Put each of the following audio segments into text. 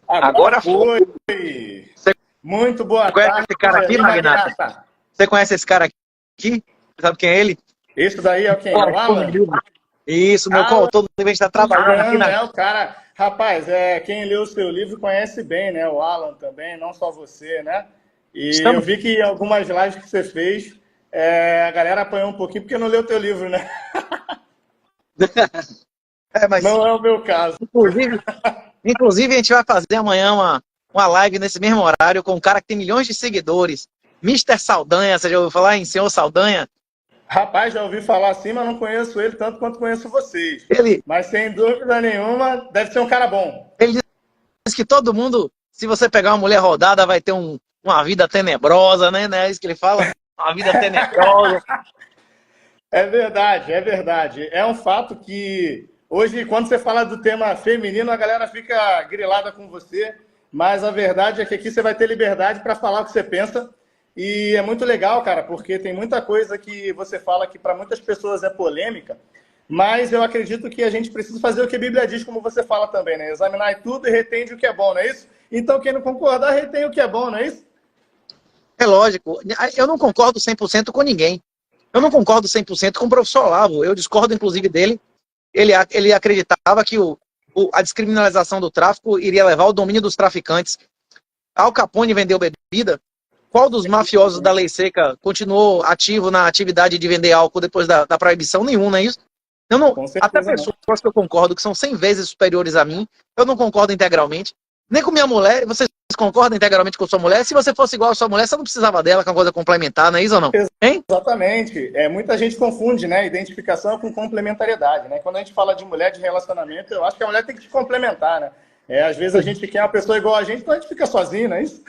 Agora foi. Você Muito boa conhece tarde, esse cara aqui, Magnata? Magnata. Você conhece esse cara aqui? Sabe quem é ele? Esse daí é quem? É o Alan? Isso, meu Alan coautor, a gente está trabalhando aqui Grano, é o cara. Rapaz, quem leu o seu livro conhece bem, né? O Alan também, não só você, né? E eu Estamos... vi que algumas lives que você fez, a galera apanhou um pouquinho porque não leu o teu livro, né? mas, Não é o meu caso. inclusive, a gente vai fazer amanhã uma live nesse mesmo horário com um cara que tem milhões de seguidores, Mister Saldanha. Você já ouviu falar em Senhor Saldanha? Rapaz, já ouvi falar assim, mas não conheço ele tanto quanto conheço vocês. Ele, Mas sem dúvida nenhuma, deve ser um cara bom. ele diz que todo mundo, se você pegar uma mulher rodada, vai ter uma vida tenebrosa, né? Não é isso que ele fala? Uma vida tenebrosa. É verdade, é verdade. É um fato que hoje, quando você fala do tema feminino, a galera fica grilada com você, mas a verdade é que aqui você vai ter liberdade para falar o que você pensa. E é muito legal, cara, porque tem muita coisa que você fala que para muitas pessoas é polêmica, mas eu acredito que a gente precisa fazer o que a Bíblia diz, como você fala também, né? Examinar tudo e retende o que é bom, não é isso? Então, quem não concordar, retém o que é bom, não é isso? É lógico. Eu não concordo 100% com ninguém. Eu não concordo 100% com o professor Olavo. Eu discordo, inclusive, dele. Ele acreditava que a descriminalização do tráfico iria levar ao domínio dos traficantes. Al Capone vendeu bebida. Qual dos mafiosos da lei seca continuou ativo na atividade de vender álcool depois da proibição? Nenhum, não é isso? Eu não, Com até certeza não. pessoas que eu concordo, que são 100 vezes superiores a mim, eu não concordo integralmente. Nem com minha mulher. Vocês concordam integralmente com sua mulher? Se você fosse igual a sua mulher, você não precisava dela, que é uma coisa complementar, não é isso ou não? Hein? Exatamente. Muita gente confunde, né, identificação com complementariedade, né? Quando a gente fala de mulher, de relacionamento, eu acho que a mulher tem que te complementar, né? Às vezes a gente quer uma pessoa igual a gente, então a gente fica sozinho, não é isso?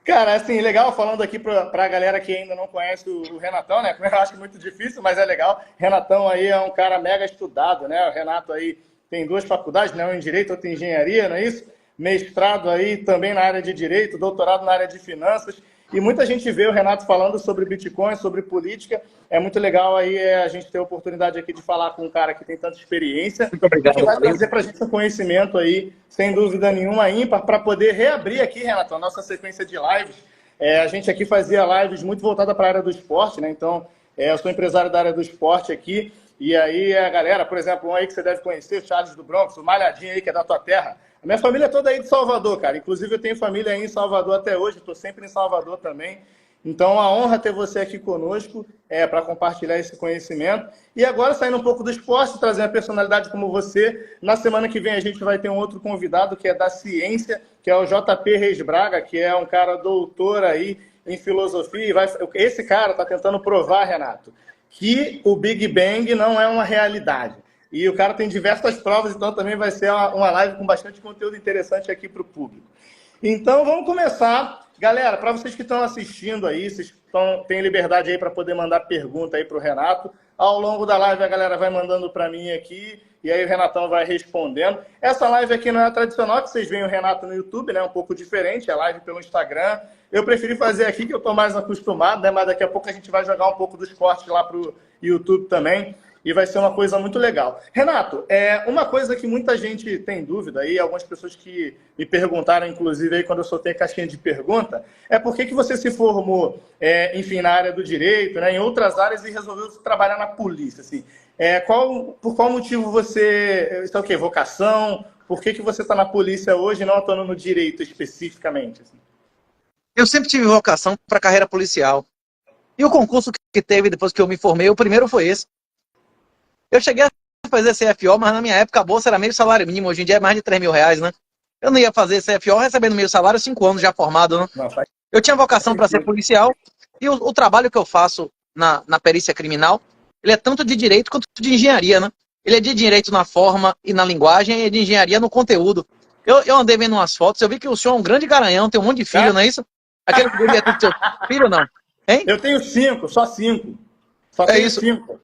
Cara, assim, legal falando aqui pra galera que ainda não conhece o Renatão, né? Eu acho muito difícil, mas é legal. Renatão aí é um cara mega estudado, né? O Renato aí tem duas faculdades, né? Um em Direito, outro em Engenharia, não é isso? Mestrado aí também na área de Direito, doutorado na área de Finanças. E muita gente vê o Renato falando sobre Bitcoin, sobre política. É muito legal aí a gente ter a oportunidade aqui de falar com um cara que tem tanta experiência Muito obrigado. e que vai trazer para a gente um conhecimento aí, sem dúvida nenhuma, ímpar, para poder reabrir aqui, Renato, a nossa sequência de lives. A gente aqui fazia lives muito voltada para a área do esporte, né? Então, eu sou empresário da área do esporte aqui. E aí a galera, por exemplo, um aí que você deve conhecer, o Charles do Bronx, o Malhadinho aí, que é da tua terra. A minha família é toda aí de Salvador, cara. Inclusive, eu tenho família aí em Salvador até hoje. Estou sempre em Salvador também. Então, a honra ter você aqui conosco para compartilhar esse conhecimento. E agora, saindo um pouco do esporte, trazer uma personalidade como você. Na semana que vem, a gente vai ter um outro convidado que é da ciência, que é o JP Reis Braga, que é um cara doutor aí em filosofia. Esse cara está tentando provar, Renato, que o Big Bang não é uma realidade. E o cara tem diversas provas, então também vai ser uma live com bastante conteúdo interessante aqui para o público. Então, vamos começar. Galera, para vocês que estão assistindo aí, vocês têm liberdade aí para poder mandar pergunta aí para o Renato. Ao longo da live, a galera vai mandando para mim aqui, e aí o Renatão vai respondendo. Essa live aqui não é tradicional, que vocês veem o Renato no YouTube, né? Um pouco diferente, é live pelo Instagram. Eu preferi fazer aqui, que eu estou mais acostumado, né? Mas daqui a pouco a gente vai jogar um pouco dos cortes lá para o YouTube também. E vai ser uma coisa muito legal. Renato, uma coisa que muita gente tem dúvida aí, algumas pessoas que me perguntaram, inclusive, aí quando eu soltei a caixinha de pergunta, é por que você se formou, enfim, na área do direito, né, em outras áreas e resolveu trabalhar na polícia, assim. Por qual motivo você... Isso é o quê? Vocação? Por que você está na polícia hoje e não atuando no direito especificamente? Assim? Eu sempre tive vocação para carreira policial. E o concurso que teve depois que eu me formei, o primeiro foi esse. Eu cheguei a fazer CFO, mas na minha época a bolsa era meio salário mínimo. Hoje em dia é mais de 3 mil reais, né? Eu não ia fazer CFO recebendo meio salário, 5 anos já formado, né? Eu tinha vocação para ser policial e o trabalho que eu faço na perícia criminal, ele é tanto de direito quanto de engenharia, né? Ele é de direito na forma e na linguagem e de engenharia no conteúdo. Eu andei vendo umas fotos, eu vi que o senhor é um grande garanhão, tem um monte de filho, não é isso? Aquele que devia ter seu filho, não? Hein? Eu tenho 5, só 5. Só É tenho isso. 5.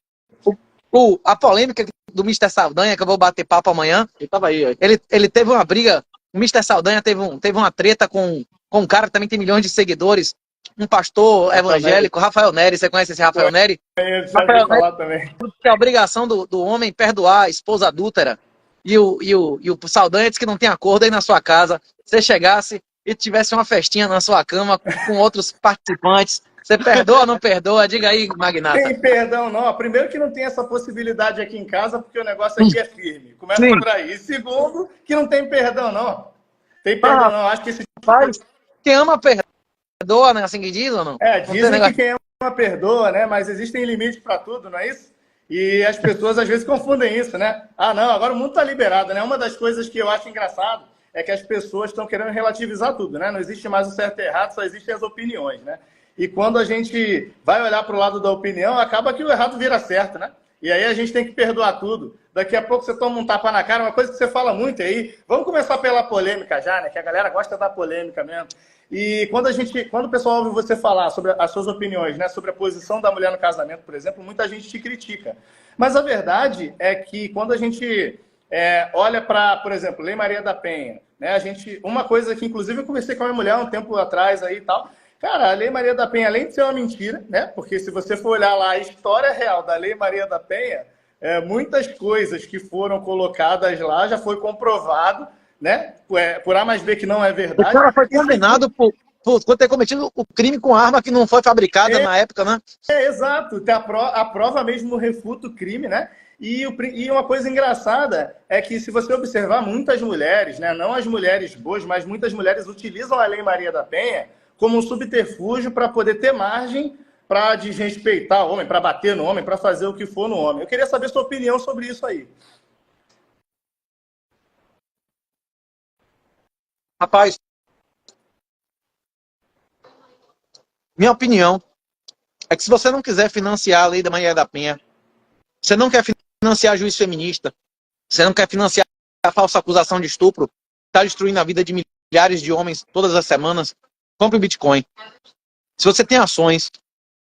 A polêmica do Mister Saldanha, que eu vou bater papo amanhã, Ele tava aí. ele teve uma briga, o Mister Saldanha teve uma treta com um cara que também tem milhões de seguidores, um pastor evangélico, Rafael Neri. Você conhece esse Rafael Neri? Eu já Rafael ouvi falar também. Que é a obrigação do homem perdoar a esposa adúltera. e o Saldanha disse que não tem acordo aí na sua casa, você chegasse e tivesse uma festinha na sua cama com outros participantes, você perdoa ou não perdoa? Diga aí, magnata. Tem perdão, não. Primeiro que não tem essa possibilidade aqui em casa, porque o negócio aqui é firme. Começa Sim. por aí. E segundo, que não tem perdão, não. Tem perdão, não. Acho que esse Mas quem ama perdoa, né? Assim que diz ou não? É, Não tem dizem que negócio. quem ama perdoa, né? Mas existem limites para tudo, não é isso? E as pessoas às vezes confundem isso, né? Ah, não, agora o mundo está liberado, né? Uma das coisas que eu acho engraçado é que as pessoas estão querendo relativizar tudo, né? Não existe mais o certo e errado, só existem as opiniões, né? E quando a gente vai olhar para o lado da opinião, acaba que o errado vira certo, né? E aí a gente tem que perdoar tudo. Daqui a pouco você toma um tapa na cara, uma coisa que você fala muito aí. Vamos começar pela polêmica já, né? Que a galera gosta da polêmica mesmo. E quando o pessoal ouve você falar sobre as suas opiniões, né, sobre a posição da mulher no casamento, por exemplo, muita gente te critica. Mas a verdade é que quando a gente olha para, por exemplo, Lei Maria da Penha, né, uma coisa que inclusive eu conversei com a minha mulher um tempo atrás aí e tal, cara, a Lei Maria da Penha, além de ser uma mentira, né, porque se você for olhar lá a história real da Lei Maria da Penha, muitas coisas que foram colocadas lá já foi comprovado, né? Por A mais B que não é O verdade. cara foi condenado por ter cometido o crime com arma que não foi fabricada na época, né? Exato. A prova mesmo refuta o crime, né? E uma coisa engraçada é que, se você observar, muitas mulheres, né, não as mulheres boas, mas muitas mulheres utilizam a Lei Maria da Penha como um subterfúgio para poder ter margem para desrespeitar o homem, para bater no homem, para fazer o que for no homem. Eu queria saber sua opinião sobre isso aí. Rapaz, minha opinião é que se você não quiser financiar a Lei da Maria da Penha, você não quer financiar juiz feminista, você não quer financiar a falsa acusação de estupro, está destruindo a vida de milhares de homens todas as semanas, compre Bitcoin. Se você tem ações,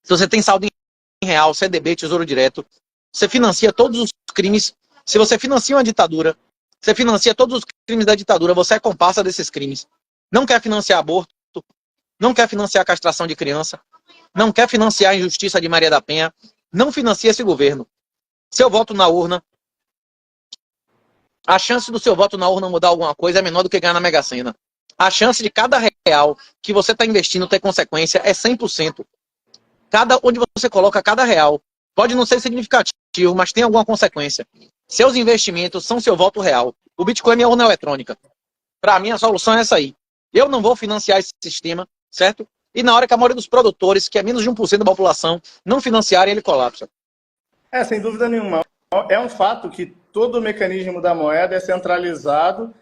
se você tem saldo em real, CDB, Tesouro Direto, você financia todos os crimes. Se você financia uma ditadura, você financia todos os crimes da ditadura, você é comparsa desses crimes. Não quer financiar aborto, não quer financiar a castração de criança, não quer financiar a injustiça de Maria da Penha, não financia esse governo. Seu voto na urna, a chance do seu voto na urna mudar alguma coisa é menor do que ganhar na Mega Sena. A chance de cada real que você está investindo ter consequência é 100%. Onde você coloca cada real, pode não ser significativo, mas tem alguma consequência. Seus investimentos são seu voto real. O Bitcoin é minha urna eletrônica. Para mim, a solução é essa aí. Eu não vou financiar esse sistema, certo? E na hora que a maioria dos produtores, que é menos de 1% da população, não financiarem, ele colapsa. Sem dúvida nenhuma. É um fato que todo o mecanismo da moeda é centralizado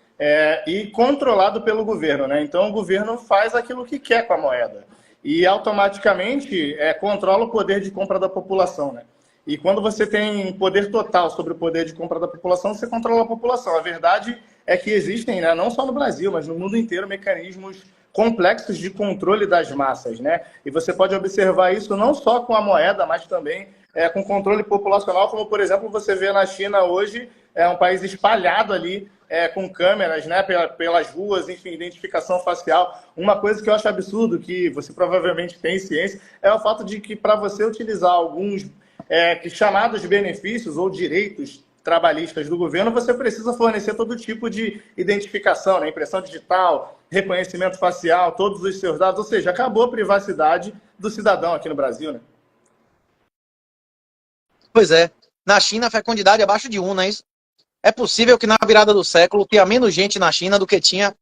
e controlado pelo governo, né? Então, o governo faz aquilo que quer com a moeda. E, automaticamente, controla o poder de compra da população, né? E quando você tem poder total sobre o poder de compra da população, você controla a população. A verdade é que existem, né, não só no Brasil, mas no mundo inteiro, mecanismos complexos de controle das massas, né? E você pode observar isso não só com a moeda, mas também com controle populacional, como, por exemplo, você vê na China hoje, um país espalhado ali, com câmeras, né, pelas ruas, enfim, identificação facial. Uma coisa que eu acho absurdo, que você provavelmente tem ciência, é o fato de que, para você utilizar alguns chamados benefícios ou direitos trabalhistas do governo, você precisa fornecer todo tipo de identificação, né? Impressão digital, reconhecimento facial, todos os seus dados, ou seja, acabou a privacidade do cidadão aqui no Brasil, né? Pois é. Na China, a fecundidade é abaixo de 1, não é isso? É possível que na virada do século tenha menos gente na China do que tinha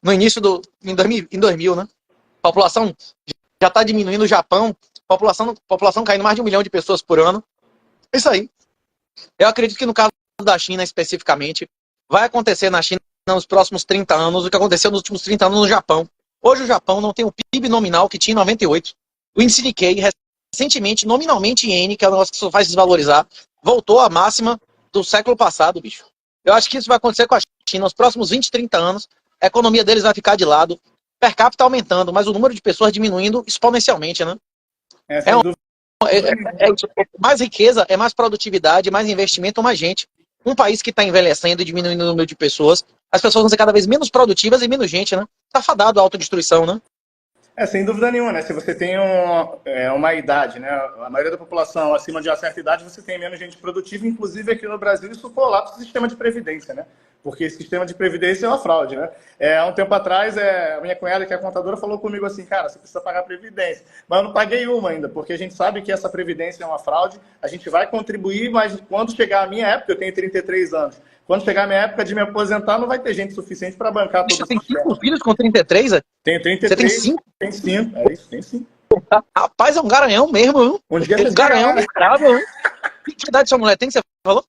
no início em 2000, né? A população já está diminuindo. No Japão, população caindo mais de 1 milhão de pessoas por ano. Isso aí. Eu acredito que no caso da China especificamente, vai acontecer na China nos próximos 30 anos o que aconteceu nos últimos 30 anos no Japão. Hoje o Japão não tem o PIB nominal que tinha em 98. O índice Nikkei, recentemente, nominalmente em N, que é um negócio que só faz desvalorizar, voltou à máxima do século passado, bicho. Eu acho que isso vai acontecer com a China nos próximos 20, 30 anos. A economia deles vai ficar de lado, per capita aumentando, mas o número de pessoas diminuindo exponencialmente, né? Mais riqueza, é mais produtividade, mais investimento, mais gente. Um país que está envelhecendo e diminuindo o número de pessoas, as pessoas vão ser cada vez menos produtivas e menos gente, né? Tá fadado a autodestruição, né? Sem dúvida nenhuma, né? Se você tem uma idade, né? A maioria da população acima de uma certa idade, você tem menos gente produtiva, inclusive aqui no Brasil isso colapsa o sistema de previdência, né? Porque esse sistema de previdência é uma fraude, né? Há um tempo atrás, a minha cunhada, que é contadora, falou comigo assim, cara, você precisa pagar previdência. Mas eu não paguei uma ainda, porque a gente sabe que essa previdência é uma fraude, a gente vai contribuir, mas quando chegar a minha época, eu tenho 33 anos, quando chegar a minha época de me aposentar, não vai ter gente suficiente para bancar todo Você o tem sistema. 5 filhos com 33? Tenho Você tem 33, 5? tem 5, é isso, tem 5. Rapaz, é um garanhão mesmo, viu? Um dia Um garanhão miserável, viu? Que idade sua mulher tem, você falou?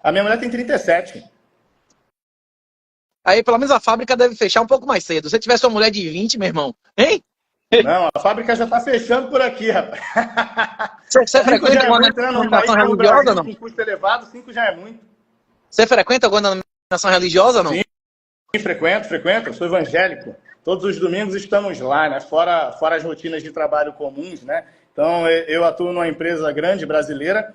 A minha mulher tem 37. Aí, pelo menos a fábrica deve fechar um pouco mais cedo. Se você tiver sua mulher de 20, meu irmão, hein? Não, a fábrica já está fechando por aqui, rapaz. Você frequenta alguma denominação religiosa ou não? Com custo elevado, 5 já é muito. Você frequenta alguma denominação religiosa ou não? Sim, frequento. Eu sou evangélico. Todos os domingos estamos lá, né? Fora as rotinas de trabalho comuns, né? Então, eu atuo numa empresa grande brasileira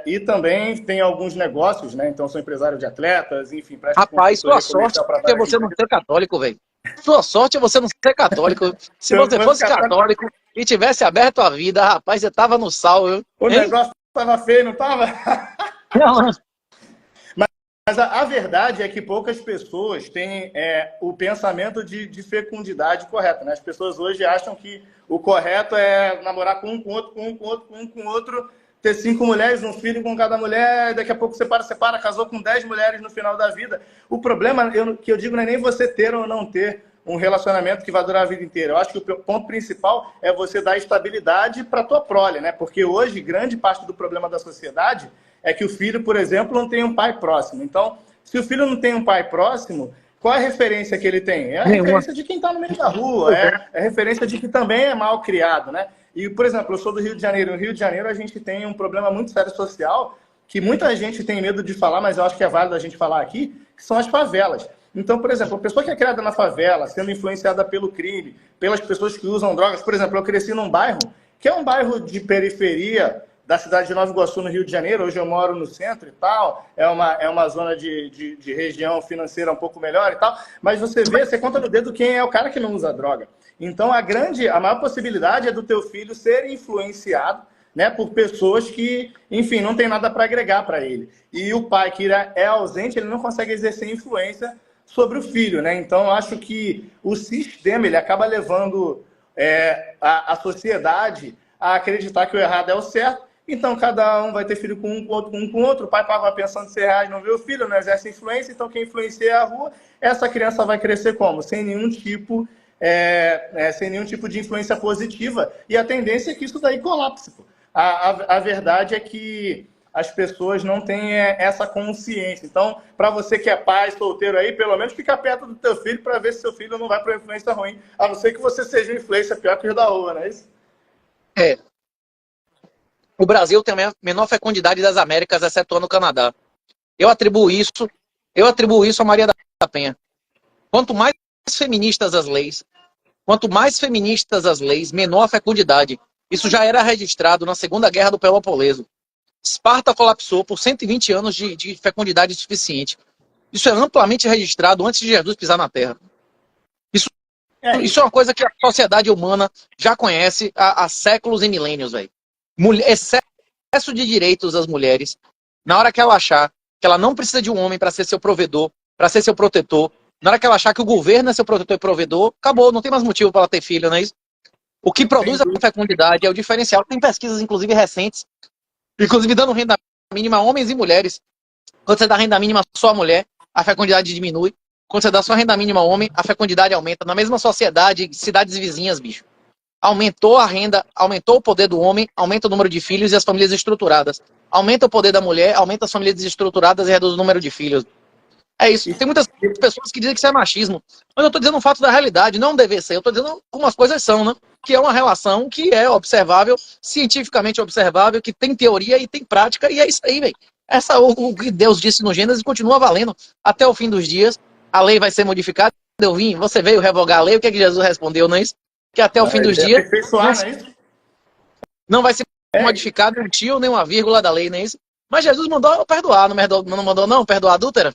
e também tenho alguns negócios, né? Então, sou empresário de atletas, enfim. Rapaz, sua sorte é você não ser católico, velho. Sua sorte é você não ser católico. Se você fosse católico e tivesse aberto a vida, rapaz, você tava no sal, viu? O negócio tava feio, não tava? Não. Mas a verdade é que poucas pessoas têm o pensamento de fecundidade correto, né? As pessoas hoje acham que o correto é namorar com um, com outro, com um, com outro, com um, com outro, ter 5 mulheres, um filho com cada mulher, daqui a pouco separa, casou com 10 mulheres no final da vida. O problema que eu digo não é nem você ter ou não ter um relacionamento que vai durar a vida inteira. Eu acho que o ponto principal é você dar estabilidade para a tua prole, né? Porque hoje, grande parte do problema da sociedade é que o filho, por exemplo, não tem um pai próximo. Então, se o filho não tem um pai próximo, qual é a referência que ele tem? É a referência de quem está no meio da rua, é a referência de que também é mal criado, né? E, por exemplo, eu sou do Rio de Janeiro. No Rio de Janeiro, a gente tem um problema muito sério social, que muita gente tem medo de falar, mas eu acho que é válido a gente falar aqui, que são as favelas. Então, por exemplo, a pessoa que é criada na favela, sendo influenciada pelo crime, pelas pessoas que usam drogas. Por exemplo, eu cresci num bairro que é um bairro de periferia da cidade de Nova Iguaçu, no Rio de Janeiro. Hoje eu moro no centro e tal, é uma zona de região financeira um pouco melhor e tal, mas você conta no dedo quem é o cara que não usa droga. Então, a maior possibilidade é do teu filho ser influenciado, né, por pessoas que, enfim, não tem nada para agregar para ele. E o pai que é ausente, ele não consegue exercer influência sobre o filho, né? Então, eu acho que o sistema, ele acaba levando a sociedade a acreditar que o errado é o certo. Então, cada um vai ter filho com um, com outro, com um, com outro. O pai paga uma pensão de R$100, não vê o filho, não exerce influência. Então, quem influencia é a rua. Essa criança vai crescer como? Sem nenhum tipo de influência positiva. E a tendência é que isso daí colapse. A verdade é que as pessoas não têm essa consciência. Então, para você que é pai, solteiro aí, pelo menos fica perto do teu filho para ver se seu filho não vai para uma influência ruim. A não ser que você seja uma influência pior que o da rua, não é isso? O Brasil tem a menor fecundidade das Américas, excetuando o Canadá. Eu atribuo isso a Maria da Penha. Quanto mais feministas as leis, menor a fecundidade. Isso já era registrado na Segunda Guerra do Peloponeso. Esparta colapsou por 120 anos de fecundidade suficiente. Isso é amplamente registrado antes de Jesus pisar na Terra. Isso é uma coisa que a sociedade humana já conhece há séculos e milênios, velho. Excesso de direitos das mulheres, na hora que ela achar que ela não precisa de um homem para ser seu provedor, para ser seu protetor, na hora que ela achar que o governo é seu protetor e provedor, acabou, não tem mais motivo para ela ter filho, não é isso? O que produz a fecundidade é o diferencial. Tem pesquisas, inclusive, recentes, inclusive dando renda mínima a homens e mulheres. Quando você dá renda mínima só a mulher, a fecundidade diminui. Quando você dá só renda mínima ao homem, a fecundidade aumenta. Na mesma sociedade, cidades vizinhas, bicho. Aumentou a renda, aumentou o poder do homem, aumenta o número de filhos e as famílias estruturadas. Aumenta o poder da mulher, aumenta as famílias desestruturadas e reduz o número de filhos. É isso. Tem muitas pessoas que dizem que isso é machismo. Mas eu estou dizendo um fato da realidade, não deve ser. Eu estou dizendo como as coisas são, né? Que é uma relação que é observável, cientificamente observável, que tem teoria e tem prática, e é isso aí, velho. O que Deus disse no Gênesis continua valendo até o fim dos dias. A lei vai ser modificada. Você veio revogar a lei, o que é que Jesus respondeu, não é isso? Que até o fim dos dias não vai ser modificado um tio nem uma vírgula da lei, não é isso? Mas Jesus mandou perdoar, não mandou perdoar a adúltera?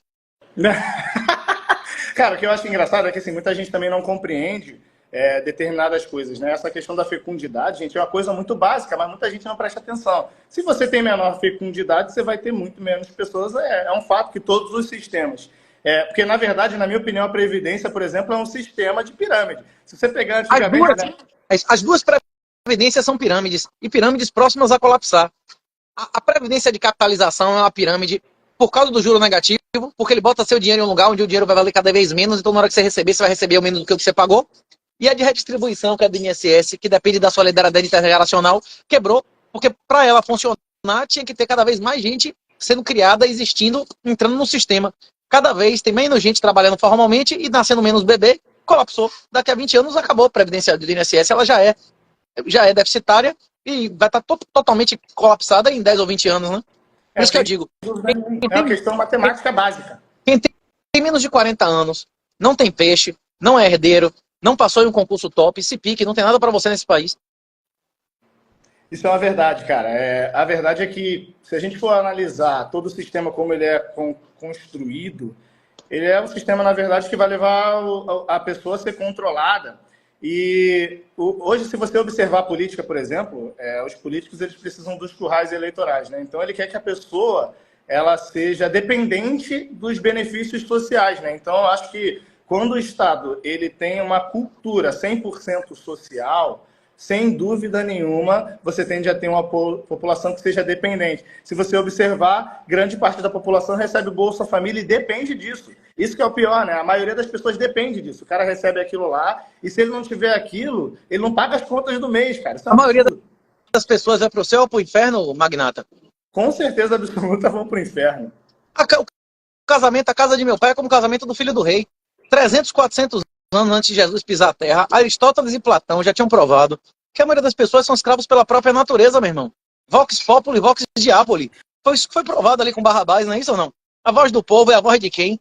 Cara, o que eu acho engraçado é que assim, muita gente também não compreende determinadas coisas, né? Essa questão da fecundidade, gente, é uma coisa muito básica, mas muita gente não presta atenção. Se você tem menor fecundidade, você vai ter muito menos pessoas. É um fato que todos os sistemas... porque, na verdade, na minha opinião, a Previdência, por exemplo, é um sistema de pirâmide. Se você pegar antigamente... As duas previdências são pirâmides, e pirâmides próximas a colapsar. A previdência de capitalização é uma pirâmide por causa do juro negativo, porque ele bota seu dinheiro em um lugar onde o dinheiro vai valer cada vez menos, então na hora que você receber, você vai receber o menos do que você pagou. E a de redistribuição, que é do INSS, que depende da solidariedade intergeracional, quebrou, porque para ela funcionar, tinha que ter cada vez mais gente sendo criada, existindo, entrando no sistema. Cada vez tem menos gente trabalhando formalmente e nascendo menos bebê, colapsou. Daqui a 20 anos acabou a previdência do INSS, ela já é deficitária e vai estar totalmente colapsada em 10 ou 20 anos, né? Por isso que eu digo. É uma questão matemática básica. Quem tem menos de 40 anos, não tem peixe, não é herdeiro, não passou em um concurso top, se pique, não tem nada para você nesse país. Isso é uma verdade, cara. A verdade é que, se a gente for analisar todo o sistema como ele é construído, ele é um sistema, na verdade, que vai levar a pessoa a ser controlada. E hoje, se você observar a política, por exemplo, os políticos eles precisam dos currais eleitorais, né? Então, ele quer que a pessoa ela seja dependente dos benefícios sociais, né? Então, eu acho que quando o Estado ele tem uma cultura 100% social, sem dúvida nenhuma, você tende a ter uma população que seja dependente. Se você observar, grande parte da população recebe Bolsa Família e depende disso. Isso que é o pior, né? A maioria das pessoas depende disso. O cara recebe aquilo lá e se ele não tiver aquilo, ele não paga as contas do mês, cara. A maioria das pessoas vai para o céu ou para o inferno, magnata? Com certeza absoluta vão para o inferno. O casamento, a casa de meu pai é como o casamento do filho do rei. 300, 400 anos antes de Jesus pisar a terra, Aristóteles e Platão já tinham provado que a maioria das pessoas são escravos pela própria natureza, meu irmão. Vox populi, vox diaboli. Foi isso que foi provado ali com Barrabás, não é isso ou não? A voz do povo é a voz de quem?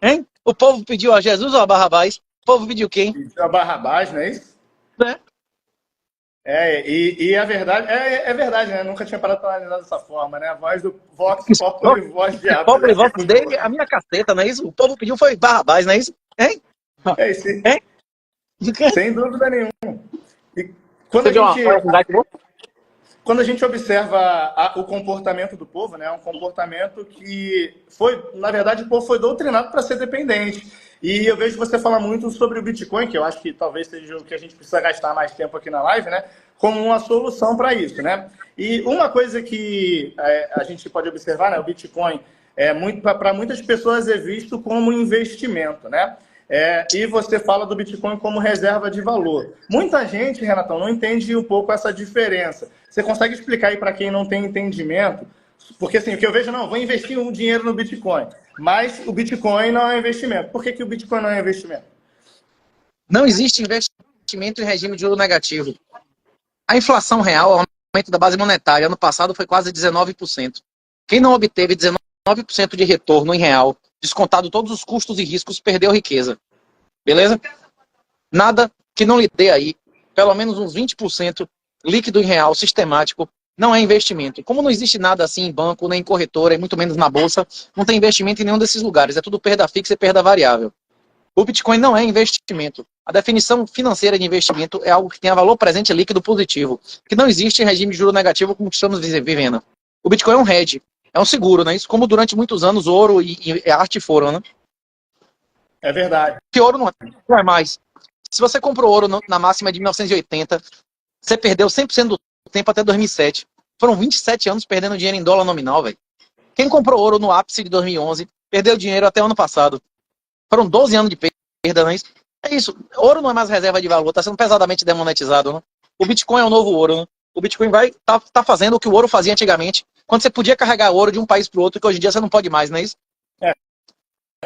Hein? O povo pediu a Jesus ou a Barrabás? O povo pediu quem? Pediu a Barrabás, não é isso? E a verdade, é verdade, né? Nunca tinha parado para analisar dessa forma, né? A voz do Vox populi, voz diaboli. Populi, vox dele, a minha caceta, não é isso? O povo pediu foi Barrabás, não é isso? Hein? É isso. Hein? Sem dúvida nenhuma. E quando a gente observa o comportamento do povo, né, é um comportamento que na verdade, o povo foi doutrinado para ser dependente. E eu vejo você falar muito sobre o Bitcoin, que eu acho que talvez seja o que a gente precisa gastar mais tempo aqui na live, né, como uma solução para isso, né? E uma coisa que a gente pode observar, né, o Bitcoin para muitas pessoas é visto como investimento, né? E você fala do Bitcoin como reserva de valor. Muita gente, Renatão, não entende um pouco essa diferença. Você consegue explicar aí para quem não tem entendimento? Porque assim, o que eu vejo, não, vou investir um dinheiro no Bitcoin. Mas o Bitcoin não é investimento. Por que o Bitcoin não é investimento? Não existe investimento em regime de juro negativo. A inflação real, o aumento da base monetária, ano passado foi quase 19%. Quem não obteve 19% de retorno em real, descontado todos os custos e riscos, perdeu riqueza. Beleza? Nada que não lhe dê aí, pelo menos uns 20% líquido em real, sistemático, não é investimento. Como não existe nada assim em banco, nem em corretora, e muito menos na bolsa, não tem investimento em nenhum desses lugares. É tudo perda fixa e perda variável. O Bitcoin não é investimento. A definição financeira de investimento é algo que tenha valor presente líquido positivo, que não existe em regime de juro negativo como estamos vivendo. O Bitcoin é um hedge, é um seguro, né? Isso como durante muitos anos ouro e arte foram, né? É verdade. Que ouro não é mais. Se você comprou ouro na máxima de 1980, você perdeu 100% do tempo até 2007. Foram 27 anos perdendo dinheiro em dólar nominal, velho. Quem comprou ouro no ápice de 2011, perdeu dinheiro até o ano passado. Foram 12 anos de perda, não é isso? É isso. Ouro não é mais reserva de valor, está sendo pesadamente demonetizado, né? O Bitcoin é o novo ouro, né? O Bitcoin tá fazendo o que o ouro fazia antigamente, quando você podia carregar ouro de um país para o outro, que hoje em dia você não pode mais, não é isso?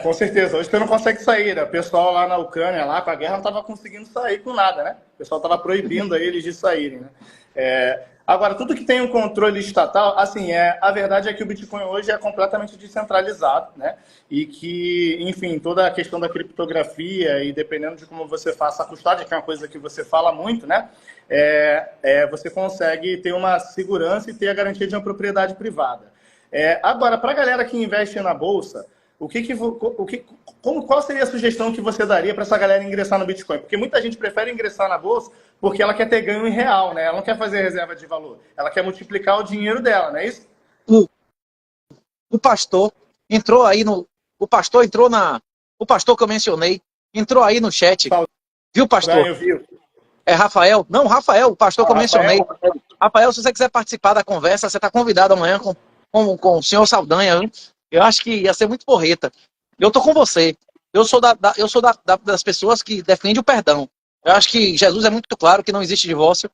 Com certeza. Hoje você não consegue sair, né? O pessoal lá na Ucrânia, lá com a guerra, não estava conseguindo sair com nada, né? O pessoal estava proibindo eles de saírem, né? Agora, tudo que tem um controle estatal, assim, a verdade é que o Bitcoin hoje é completamente descentralizado, né? E que, enfim, toda a questão da criptografia e dependendo de como você faça a custódia, que é uma coisa que você fala muito, né? Você consegue ter uma segurança e ter a garantia de uma propriedade privada. Agora, para a galera que investe na Bolsa, qual seria a sugestão que você daria para essa galera ingressar no Bitcoin? Porque muita gente prefere ingressar na bolsa porque ela quer ter ganho em real, né? Ela não quer fazer reserva de valor. Ela quer multiplicar o dinheiro dela, não é isso? O pastor entrou aí no... O pastor entrou na... O pastor que eu mencionei entrou aí no chat. Viu, pastor? Eu vi. É Rafael? Não, Rafael, o pastor que eu mencionei. Rafael. Rafael, se você quiser participar da conversa, você está convidado amanhã com o senhor Saldanha. Viu? Eu acho que ia ser muito porreta. Eu tô com você. Eu sou das pessoas que defende o perdão. Eu acho que Jesus é muito claro que não existe divórcio.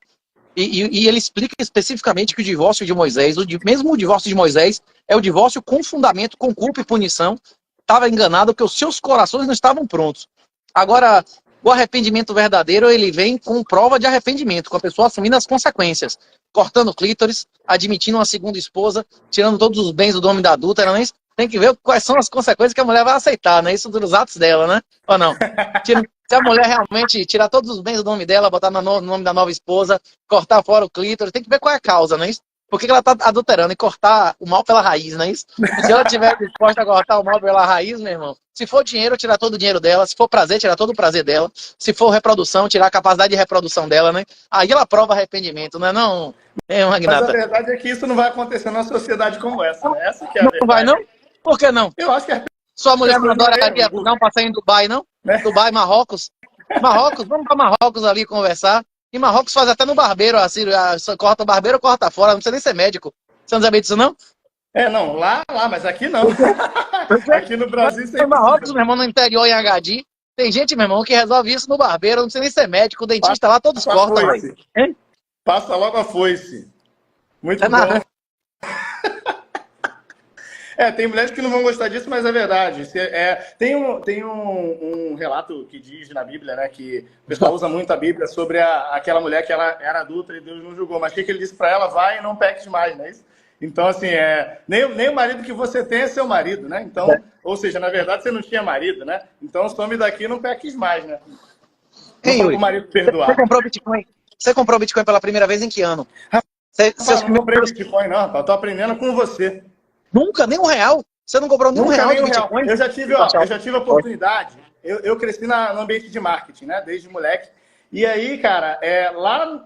E ele explica especificamente que o divórcio de Moisés, mesmo o divórcio de Moisés, é o divórcio com fundamento, com culpa e punição. Estava enganado porque os seus corações não estavam prontos. Agora, o arrependimento verdadeiro, ele vem com prova de arrependimento, com a pessoa assumindo as consequências, cortando o clítoris, admitindo uma segunda esposa, tirando todos os bens do nome da adúltera, não é isso? Tem que ver quais são as consequências que a mulher vai aceitar, né? Isso dos atos dela, né? Ou não? Se a mulher realmente tirar todos os bens do nome dela, botar no nome da nova esposa, cortar fora o clítoris, tem que ver qual é a causa, não é isso? Por que ela está adulterando e cortar o mal pela raiz, não é isso? Se ela estiver disposta a cortar o mal pela raiz, meu irmão, se for dinheiro, tirar todo o dinheiro dela, se for prazer, tirar todo o prazer dela, se for reprodução, tirar a capacidade de reprodução dela, né? Aí ela prova arrependimento, não é não, Mas a Magnata? verdade é que isso não vai acontecer numa sociedade como essa, né? Essa que é a Não verdade. vai não? Por que não? Eu acho que Sua mulher não adoraria dar um passeio em Dubai, não? Né? Dubai, Marrocos. Marrocos, vamos para Marrocos ali conversar. E Marrocos faz até no barbeiro, assim, corta o barbeiro, corta fora, não precisa nem ser médico. Você não sabia disso, não? Não, lá, mas aqui não. Aqui no Brasil Em Marrocos, meu irmão, no interior, em Agadir, tem gente, meu irmão, que resolve isso no barbeiro, não precisa nem ser médico, o dentista lá, todos cortam. Passa logo a foice. Muito bom. Nada. Tem mulheres que não vão gostar disso, mas é verdade. Tem um relato que diz na Bíblia, né, que o pessoal usa muito a Bíblia sobre aquela mulher que ela era adulta e Deus não julgou. Mas o que ele disse para ela? Vai e não peques mais, não é isso? Então, assim, nem o marido que você tem é seu marido, né? Então, ou seja, na verdade, você não tinha marido, né? Então, some daqui e não peques mais, né? Ei, o marido perdoar. Você comprou Bitcoin pela primeira vez em que ano? Eu não comprei Bitcoin, não, rapaz. Eu tô aprendendo com você. Nunca, nem R$1. Você não cobrou nem Nunca, R$1 de nem Bitcoin? Eu já tive a oportunidade. Eu cresci no ambiente de marketing, né? Desde moleque. E aí, cara, lá,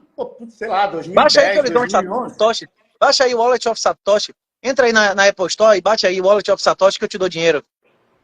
sei lá, 2010, Baixa aí, 2011. Satoshi. Baixa aí o Wallet of Satoshi. Entra aí na Apple Store e baixa aí o Wallet of Satoshi que eu te dou dinheiro.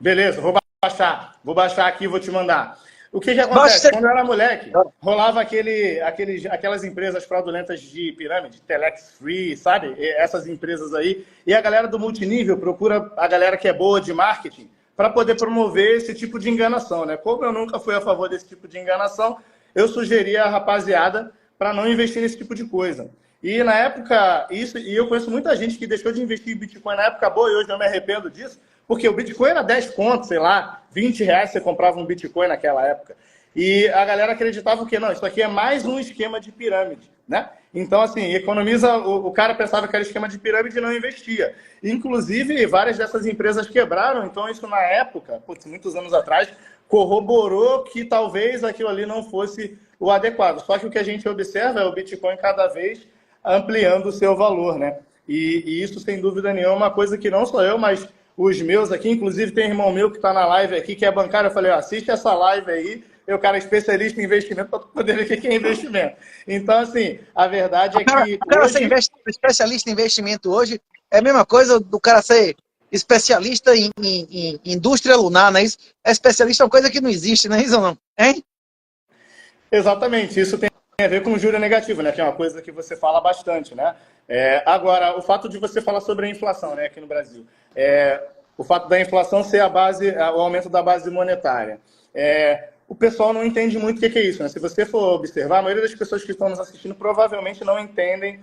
Beleza, vou baixar. Vou baixar aqui e vou te mandar. O que acontece? Quando eu era moleque, rolava aquelas empresas fraudulentas de pirâmide, Telex Free, sabe? Essas empresas aí. E a galera do multinível procura a galera que é boa de marketing para poder promover esse tipo de enganação, né? Como eu nunca fui a favor desse tipo de enganação, eu sugeria a rapaziada para não investir nesse tipo de coisa. E na época, e eu conheço muita gente que deixou de investir em Bitcoin na época boa e hoje eu me arrependo disso, porque o Bitcoin era 10 contos, sei lá, R$20 você comprava um Bitcoin naquela época. E a galera acreditava que não, isso aqui é mais um esquema de pirâmide, né? Então, assim, economiza, o cara pensava que era esquema de pirâmide e não investia. Inclusive, várias dessas empresas quebraram, então isso na época, muitos anos atrás, corroborou que talvez aquilo ali não fosse o adequado. Só que o que a gente observa é o Bitcoin cada vez ampliando o seu valor, né? E isso, sem dúvida nenhuma, é uma coisa que não sou eu, mas os meus aqui, inclusive tem um irmão meu que está na live aqui, que é bancário, eu falei, assiste essa live aí, eu, cara, especialista em investimento, para poder ver o que é investimento. Então, assim, a verdade é que... O cara ser especialista em investimento hoje é a mesma coisa do cara ser especialista em indústria lunar, não é isso? É especialista em uma coisa que não existe, não é isso ou não? Hein? Exatamente, isso tem a ver com juros negativo, né? Que é uma coisa que você fala bastante, né? Agora, o fato de você falar sobre a inflação, né, aqui no Brasil, o fato da inflação ser a base, o aumento da base monetária. O pessoal não entende muito o que é isso, né? Se você for observar, a maioria das pessoas que estão nos assistindo provavelmente não entendem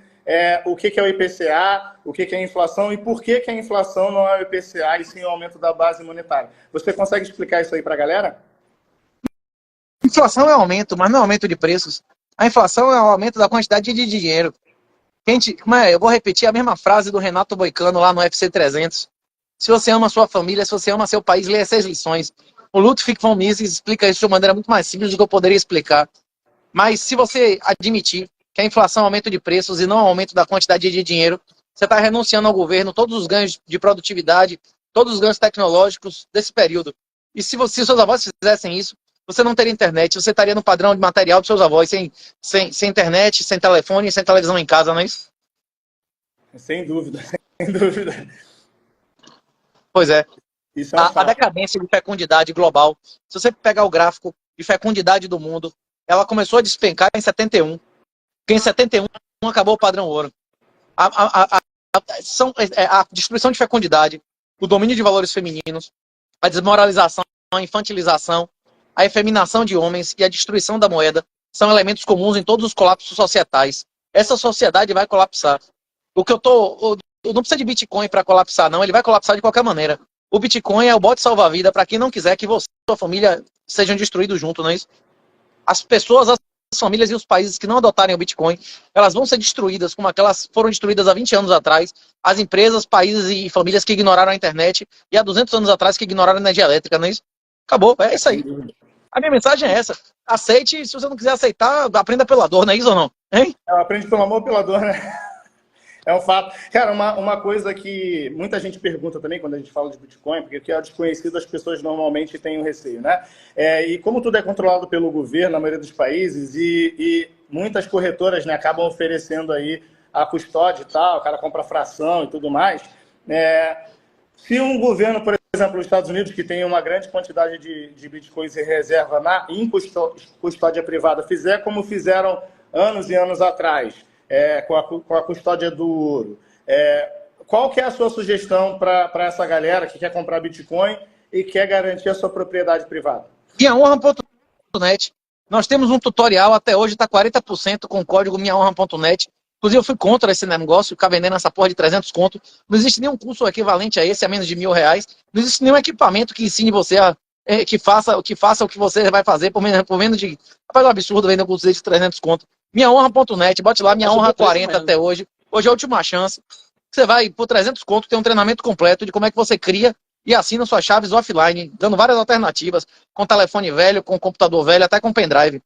o que é o IPCA, o que é a inflação e por que a inflação não é o IPCA e sim o aumento da base monetária. Você consegue explicar isso aí para a galera? Inflação é aumento, mas não é aumento de preços. A inflação é o aumento da quantidade de dinheiro. Eu vou repetir a mesma frase do Renato Boicano lá no UFC 300. Se você ama a sua família, se você ama seu país, leia 6 lições. O Ludwig von Mises explica isso de uma maneira muito mais simples do que eu poderia explicar. Mas se você admitir que a inflação é aumento de preços e não aumento da quantidade de dinheiro, você está renunciando ao governo, todos os ganhos de produtividade, todos os ganhos tecnológicos desse período. E se seus avós fizessem isso, você não teria internet, você estaria no padrão de material dos seus avós, sem internet, sem telefone, sem televisão em casa, não é isso? Sem dúvida, sem dúvida. Pois é. Isso é um A fato. decadência de fecundidade global, se você pegar o gráfico de fecundidade do mundo, ela começou a despencar em 71, porque em 71 acabou o padrão ouro. A destruição de fecundidade, o domínio de valores femininos, a desmoralização, a infantilização, a efeminação de homens e a destruição da moeda são elementos comuns em todos os colapsos societais. Essa sociedade vai colapsar. Não precisa de Bitcoin para colapsar, não. Ele vai colapsar de qualquer maneira. O Bitcoin é o bote salva-vida para quem não quiser que você e sua família sejam destruídos juntos, não é isso? As pessoas, as famílias e os países que não adotarem o Bitcoin, elas vão ser destruídas como aquelas foram destruídas há 20 anos atrás. As empresas, países e famílias que ignoraram a internet e há 200 anos atrás que ignoraram a energia elétrica, não é isso? Acabou, é isso aí. A minha mensagem é essa. Aceite, se você não quiser aceitar, aprenda pela dor, não é isso ou não? Hein? Aprende pelo amor, pela dor, né? É um fato. Cara, uma coisa que muita gente pergunta também quando a gente fala de Bitcoin, porque o que é desconhecido as pessoas normalmente têm um receio, né? E como tudo é controlado pelo governo na maioria dos países e muitas corretoras, né, acabam oferecendo aí a custódia e tal, o cara compra fração e tudo mais. Se um governo, por exemplo, os Estados Unidos, que tem uma grande quantidade de bitcoins em reserva em custódia privada, fizer como fizeram anos e anos atrás, com a custódia do ouro, qual que é a sua sugestão para essa galera que quer comprar Bitcoin e quer garantir a sua propriedade privada? Minhahonra.net. Nós temos um tutorial, até hoje está 40% com o código minhahonra.net. Inclusive, eu fui contra esse negócio, ficar vendendo essa porra de 300 conto. Não existe nenhum curso equivalente a esse, a menos de R$1.000. Não existe nenhum equipamento que ensine você que faça o que você vai fazer por menos de... Rapaz, é um absurdo vender um curso de 300 conto. Minhahonra.net, bote lá, Minhahonra 40 até hoje. Hoje é a última chance. Você vai, por 300 conto, ter um treinamento completo de como é que você cria e assina suas chaves offline, dando várias alternativas, com telefone velho, com computador velho, até com pendrive.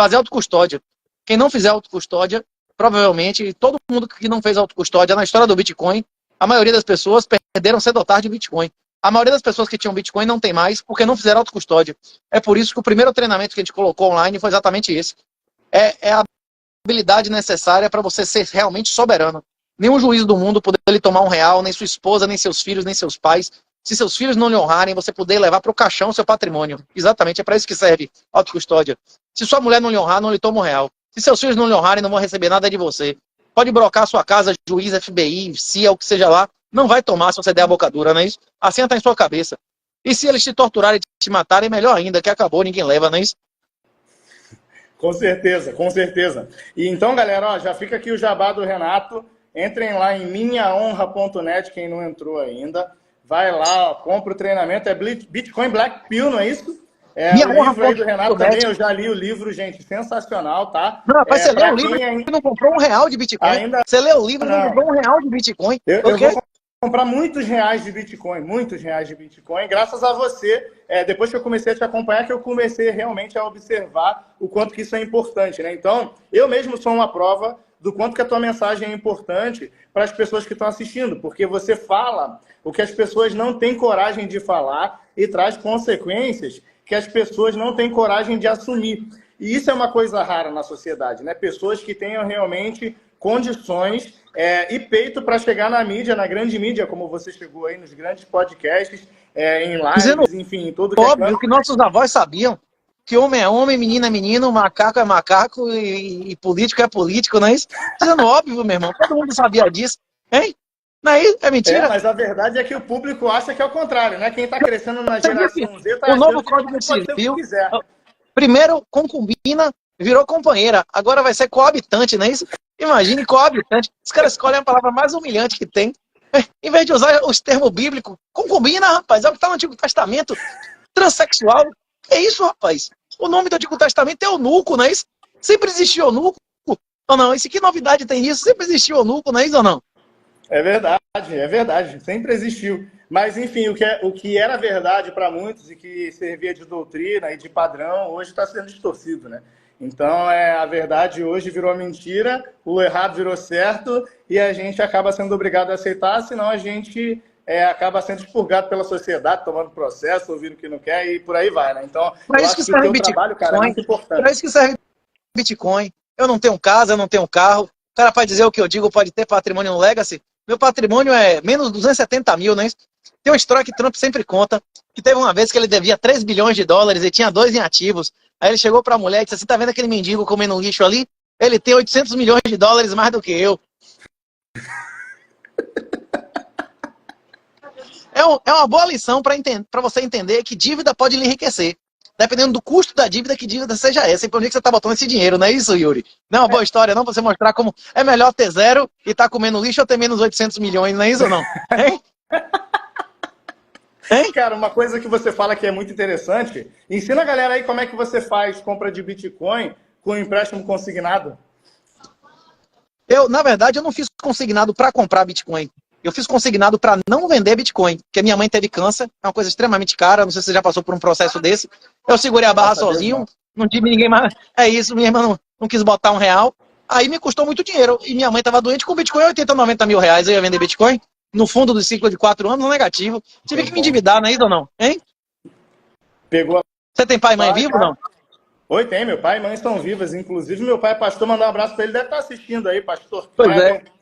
Fazer autocustódia. Quem não fizer autocustódia, provavelmente, todo mundo que não fez autocustódia na história do Bitcoin, a maioria das pessoas perderam cedo ou tarde o Bitcoin. A maioria das pessoas que tinham Bitcoin não tem mais porque não fizeram autocustódia. É por isso que o primeiro treinamento que a gente colocou online foi exatamente esse. É a habilidade necessária para você ser realmente soberano. Nenhum juiz do mundo poder lhe tomar R$1, nem sua esposa, nem seus filhos, nem seus pais. Se seus filhos não lhe honrarem, você poder levar para o caixão seu patrimônio. Exatamente, é para isso que serve autocustódia. Se sua mulher não lhe honrar, não lhe toma R$1. Se seus filhos não lhe honrarem, não vão receber nada de você. Pode brocar sua casa, juiz, FBI, CIA, o que seja lá. Não vai tomar se você der a boca dura, não é isso? Assim está em sua cabeça. E se eles te torturarem e te matarem, melhor ainda, que acabou, ninguém leva, não é isso? Com certeza, com certeza. E então, galera, ó, já fica aqui o jabá do Renato. Entrem lá em minhahonra.net, quem não entrou ainda. Vai lá, ó, compra o treinamento. É Bitcoin Black Pill, não é isso? O livro aí do Renato também, eu já li o livro, gente, sensacional, tá? Não, rapaz, você leu o livro e não comprou R$1 de Bitcoin. Você leu o livro e não comprou R$1 de Bitcoin. Eu vou comprar muitos reais de Bitcoin, graças a você. Depois que eu comecei a te acompanhar, que eu comecei realmente a observar o quanto que isso é importante, né? Então, eu mesmo sou uma prova do quanto que a tua mensagem é importante para as pessoas que estão assistindo, porque você fala o que as pessoas não têm coragem de falar e traz consequências que as pessoas não têm coragem de assumir. E isso é uma coisa rara na sociedade, né? Pessoas que tenham realmente condições e peito para chegar na mídia, na grande mídia, como você chegou aí nos grandes podcasts, em lives, enfim, em tudo que óbvio que nossos avós sabiam que homem é homem, menino é menino, macaco é macaco e político é político, não é isso? Dizendo óbvio, meu irmão, todo mundo sabia disso, hein? Não é isso? É mentira? Mas a verdade é que o público acha que é o contrário, né? Quem está crescendo na geração Z está achando o novo Código Civil, primeiro concubina, virou companheira, agora vai ser coabitante, não é isso? Imagine coabitante. Os caras escolhem a palavra mais humilhante que tem. Em vez de usar os termos bíblicos, concubina, rapaz, é o que está no Antigo Testamento. Transsexual. É isso, rapaz. O nome do Antigo Testamento é eunuco, não é isso? Sempre existiu eunuco ou não? Isso que novidade tem isso? Sempre existiu eunuco, não é isso ou não? É verdade. Sempre existiu. Mas, enfim, o que era verdade para muitos e que servia de doutrina e de padrão, hoje está sendo distorcido, né? Então, a verdade hoje virou mentira, o errado virou certo e a gente acaba sendo obrigado a aceitar, senão a gente acaba sendo expurgado pela sociedade, tomando processo, ouvindo o que não quer e por aí vai, né? Então, Para eu isso acho que que o serve teu Bitcoin. trabalho, cara, é muito Para importante. isso que serve Bitcoin. Eu não tenho casa, eu não tenho carro. O cara pode dizer o que eu digo, pode ter patrimônio no Legacy. Meu patrimônio é menos 270 mil, né? Tem uma história que Trump sempre conta, que teve uma vez que ele devia 3 bilhões de dólares e tinha 2 em ativos. Aí ele chegou para a mulher e disse assim, tá vendo aquele mendigo comendo lixo ali? Ele tem 800 milhões de dólares mais do que eu. É uma boa lição para você entender que dívida pode lhe enriquecer. Dependendo do custo da dívida, que dívida seja essa. E por onde você está botando esse dinheiro, não é isso, Yuri? Não é uma boa história, não? Pra você mostrar como é melhor ter zero e estar comendo lixo ou ter menos 800 milhões, não é isso ou não? Hein? Hein? Cara, uma coisa que você fala que é muito interessante, ensina a galera aí como é que você faz compra de Bitcoin com empréstimo consignado. Na verdade, eu não fiz consignado para comprar Bitcoin. Eu fiz consignado para não vender Bitcoin, porque minha mãe teve câncer, é uma coisa extremamente cara, não sei se você já passou por um processo desse. Eu segurei a barra Nossa, Deus, sozinho, não tive ninguém mais. É isso, minha irmã não quis botar R$ 1. Aí me custou muito dinheiro. E minha mãe estava doente com Bitcoin, 80, 90 mil reais. Eu ia vender Bitcoin no fundo do ciclo de 4 anos, no negativo. Tive Bem que me bom. endividar, não é isso ou não? Hein? Pegou a... Você tem pai e mãe vivo ou não? Oi, tem. Meu pai e mãe estão vivas. Inclusive, meu pai é pastor. Mandar um abraço para ele. Deve estar assistindo aí, pastor Pois é. Kleber.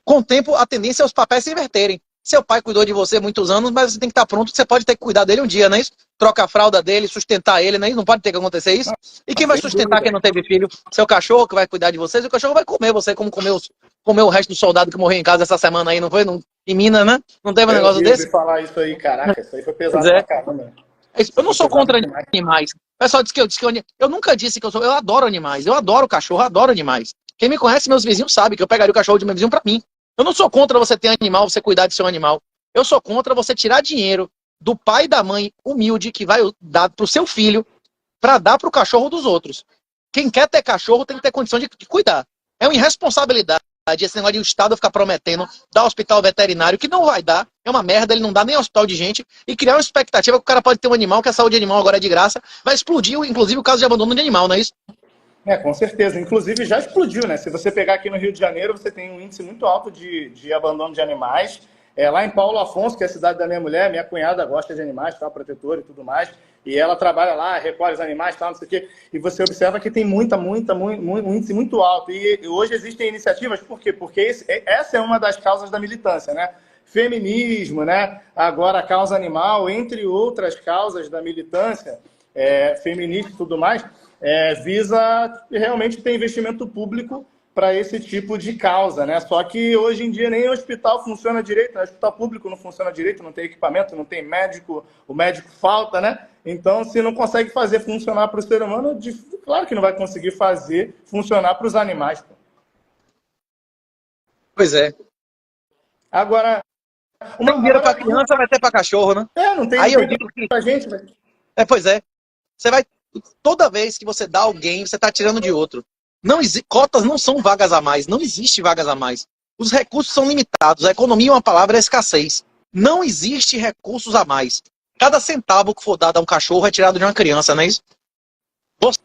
Com o tempo, a tendência é os papéis se inverterem. Seu pai cuidou de você muitos anos, mas você tem que estar pronto, você pode ter que cuidar dele um dia, não é isso? Troca a fralda dele, sustentar ele, não é isso? Não pode ter que acontecer isso. E quem vai Sem sustentar dúvida. quem não teve filho? Seu cachorro que vai cuidar de vocês, e o cachorro vai comer você, como comeu o resto do soldado que morreu em casa essa semana aí, não foi? Em Minas, né? Não teve um Eu negócio ouvi desse? falar isso aí. Caraca, isso aí foi Pois pesado pra é. caramba. Eu Isso não foi sou pesado contra demais. animais. O pessoal diz que eu nunca disse que eu sou. Eu adoro animais. Eu adoro cachorro, eu adoro animais. Quem me conhece, meus vizinhos, sabe que eu pegaria o cachorro de meu vizinho pra mim. Eu não sou contra você ter animal, você cuidar de seu animal. Eu sou contra você tirar dinheiro do pai e da mãe humilde que vai dar pro seu filho para dar pro cachorro dos outros. Quem quer ter cachorro tem que ter condição de cuidar. É uma irresponsabilidade esse negócio de o Estado ficar prometendo dar hospital veterinário, que não vai dar, é uma merda, ele não dá nem hospital de gente, e criar uma expectativa que o cara pode ter um animal, que a saúde animal agora é de graça, vai explodir, inclusive, o caso de abandono de animal, não é isso? Com certeza. Inclusive, já explodiu, né? Se você pegar aqui no Rio de Janeiro, você tem um índice muito alto de abandono de animais. Lá em Paulo Afonso, que é a cidade da minha mulher, minha cunhada gosta de animais, tá? Protetora e tudo mais. E ela trabalha lá, recolhe os animais, tal, não sei o quê. E você observa que tem um índice muito alto. E hoje existem iniciativas, por quê? Porque essa é uma das causas da militância, né? Feminismo, né? Agora a causa animal, entre outras causas da militância feminista e tudo mais, visa realmente ter investimento público para esse tipo de causa, né? Só que hoje em dia nem o hospital funciona direito, né? O hospital público não funciona direito, não tem equipamento, não tem médico, o médico falta, né? Então, se não consegue fazer funcionar para o ser humano, claro que não vai conseguir fazer funcionar para os animais. Pô. Pois é. Agora, Tem dinheiro para criança, vai ter para cachorro, né? não tem, Aí não eu tem digo que... pra gente, velho. Pois é. Você vai... Toda vez que você dá alguém, você está tirando de outro. Cotas não são vagas a mais, não existe vagas a mais. Os recursos são limitados, a economia é uma palavra, é escassez. Não existe recursos a mais. Cada centavo que for dado a um cachorro é tirado de uma criança, não é isso?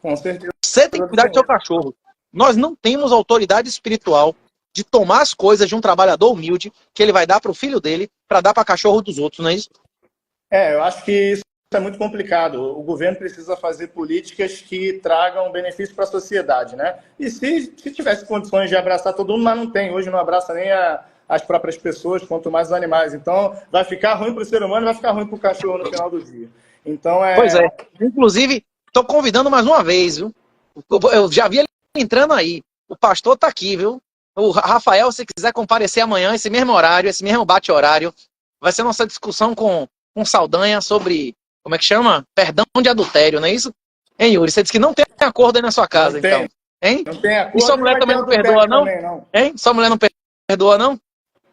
Com certeza. Você tem que cuidar do seu cachorro. Nós não temos autoridade espiritual de tomar as coisas de um trabalhador humilde que ele vai dar para o filho dele para dar para cachorro dos outros, não é isso? Eu acho que isso é muito complicado. O governo precisa fazer políticas que tragam benefício para a sociedade, né? E se tivesse condições de abraçar todo mundo, mas não tem. Hoje não abraça nem as próprias pessoas, quanto mais os animais. Então, vai ficar ruim para o ser humano e vai ficar ruim para o cachorro no final do dia. Então, Pois é. Inclusive, estou convidando mais uma vez, viu? Eu já vi ele entrando aí. O pastor está aqui, viu? O Rafael, se quiser comparecer amanhã, esse mesmo horário, esse mesmo bate-horário, vai ser nossa discussão com Saldanha sobre... Como é que chama? Perdão de adultério, não é isso? Hein, Yuri? Você disse que não tem acordo aí na sua casa, então. Hein? Não tem acordo. E sua mulher também não perdoa, não? Hein? Sua mulher não perdoa, não?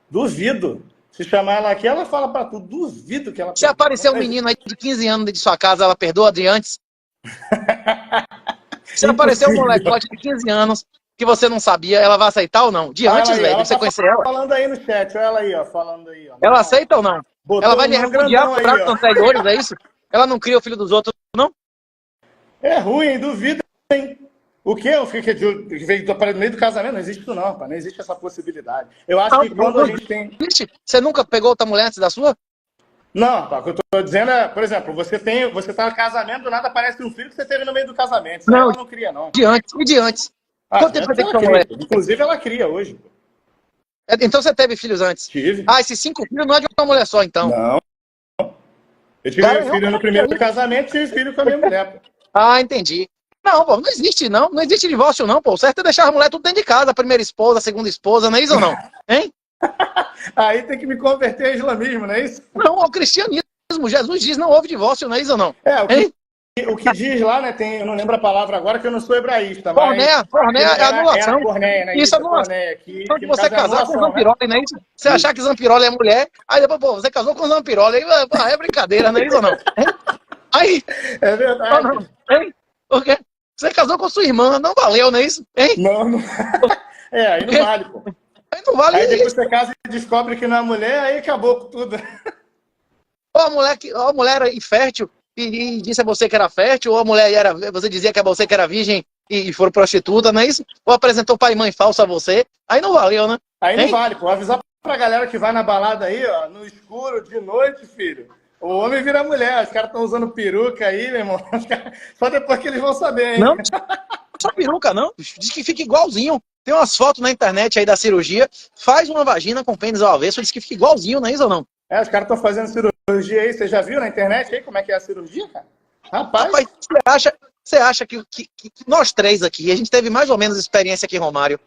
Duvido. Se chamar ela aqui, ela fala pra tu. Duvido que ela perdoa. Se aparecer um menino aí de 15 anos de sua casa, ela perdoa de antes? Se aparecer um molecote de 15 anos que você não sabia, ela vai aceitar ou não? De antes, velho, de você conhecer ela. Falando aí no chat, olha ela aí, ó. Falando aí, ó. Ela aceita ou não? Ela vai lhe repudiar por atos aí, anteriores, é isso? Ela não cria o filho dos outros, não? É ruim, hein? Duvido, hein? O quê? Eu fiquei no meio do casamento? Não existe isso não, rapaz. Não existe essa possibilidade. Eu acho que quando a gente tem... Você nunca pegou outra mulher antes da sua? Não, rapaz, o que eu tô dizendo é, por exemplo, você tá no casamento, do nada aparece um filho que você teve no meio do casamento. Isso aí ela não cria, não. De antes. Quanto tempo você tem com a mulher? Inclusive, ela cria hoje. Então você teve filhos antes? Tive. Ah, esses 5 filhos não é de uma mulher só, então. Não. Eu tive filho no primeiro casamento e tive filho com a minha mulher, pô. Ah, entendi. Não, pô, não existe, não. Não existe divórcio, não, pô. O certo é deixar a mulher tudo dentro de casa, a primeira esposa, a segunda esposa, não é isso ou não? Hein? Aí tem que me converter ao islamismo, não é isso? Não, ao cristianismo. Jesus diz não houve divórcio, não é isso ou não? O que diz lá, né? Eu não lembro a palavra agora, que eu não sou hebraísta. Pornéia é anulação. É a pornéia, né? Isso é anulação. Então, que você casar com Zampiroli, não é isso? Você achar que Zampiroli é mulher, aí depois, pô, você casou com Zampiroli, aí é brincadeira, não é isso ou não? Aí. É verdade. Não, hein? Por quê? Você casou com sua irmã, não valeu, não é isso? Hein? Não. Aí não vale, pô. Aí não vale. Aí depois você casa e descobre que não é mulher, aí acabou com tudo. Ou a mulher era infértil e disse a você que era fértil, ou a mulher você dizia que você que era virgem e for prostituta, não é isso? Ou apresentou pai e mãe falso a você, aí não valeu, né? Aí não vale, pô. Avisar pra galera que vai na balada aí, ó, no escuro, de noite, filho. O homem vira mulher, os caras estão usando peruca aí, meu irmão. Só depois que eles vão saber, hein? Não, só peruca, não. Diz que fica igualzinho. Tem umas fotos na internet aí da cirurgia, faz uma vagina com pênis ao avesso, diz que fica igualzinho, não é isso ou não? Os caras estão fazendo cirurgia aí, você já viu na internet aí como é que é a cirurgia, cara? Rapaz você acha que nós três aqui, a gente teve mais ou menos experiência que Romário?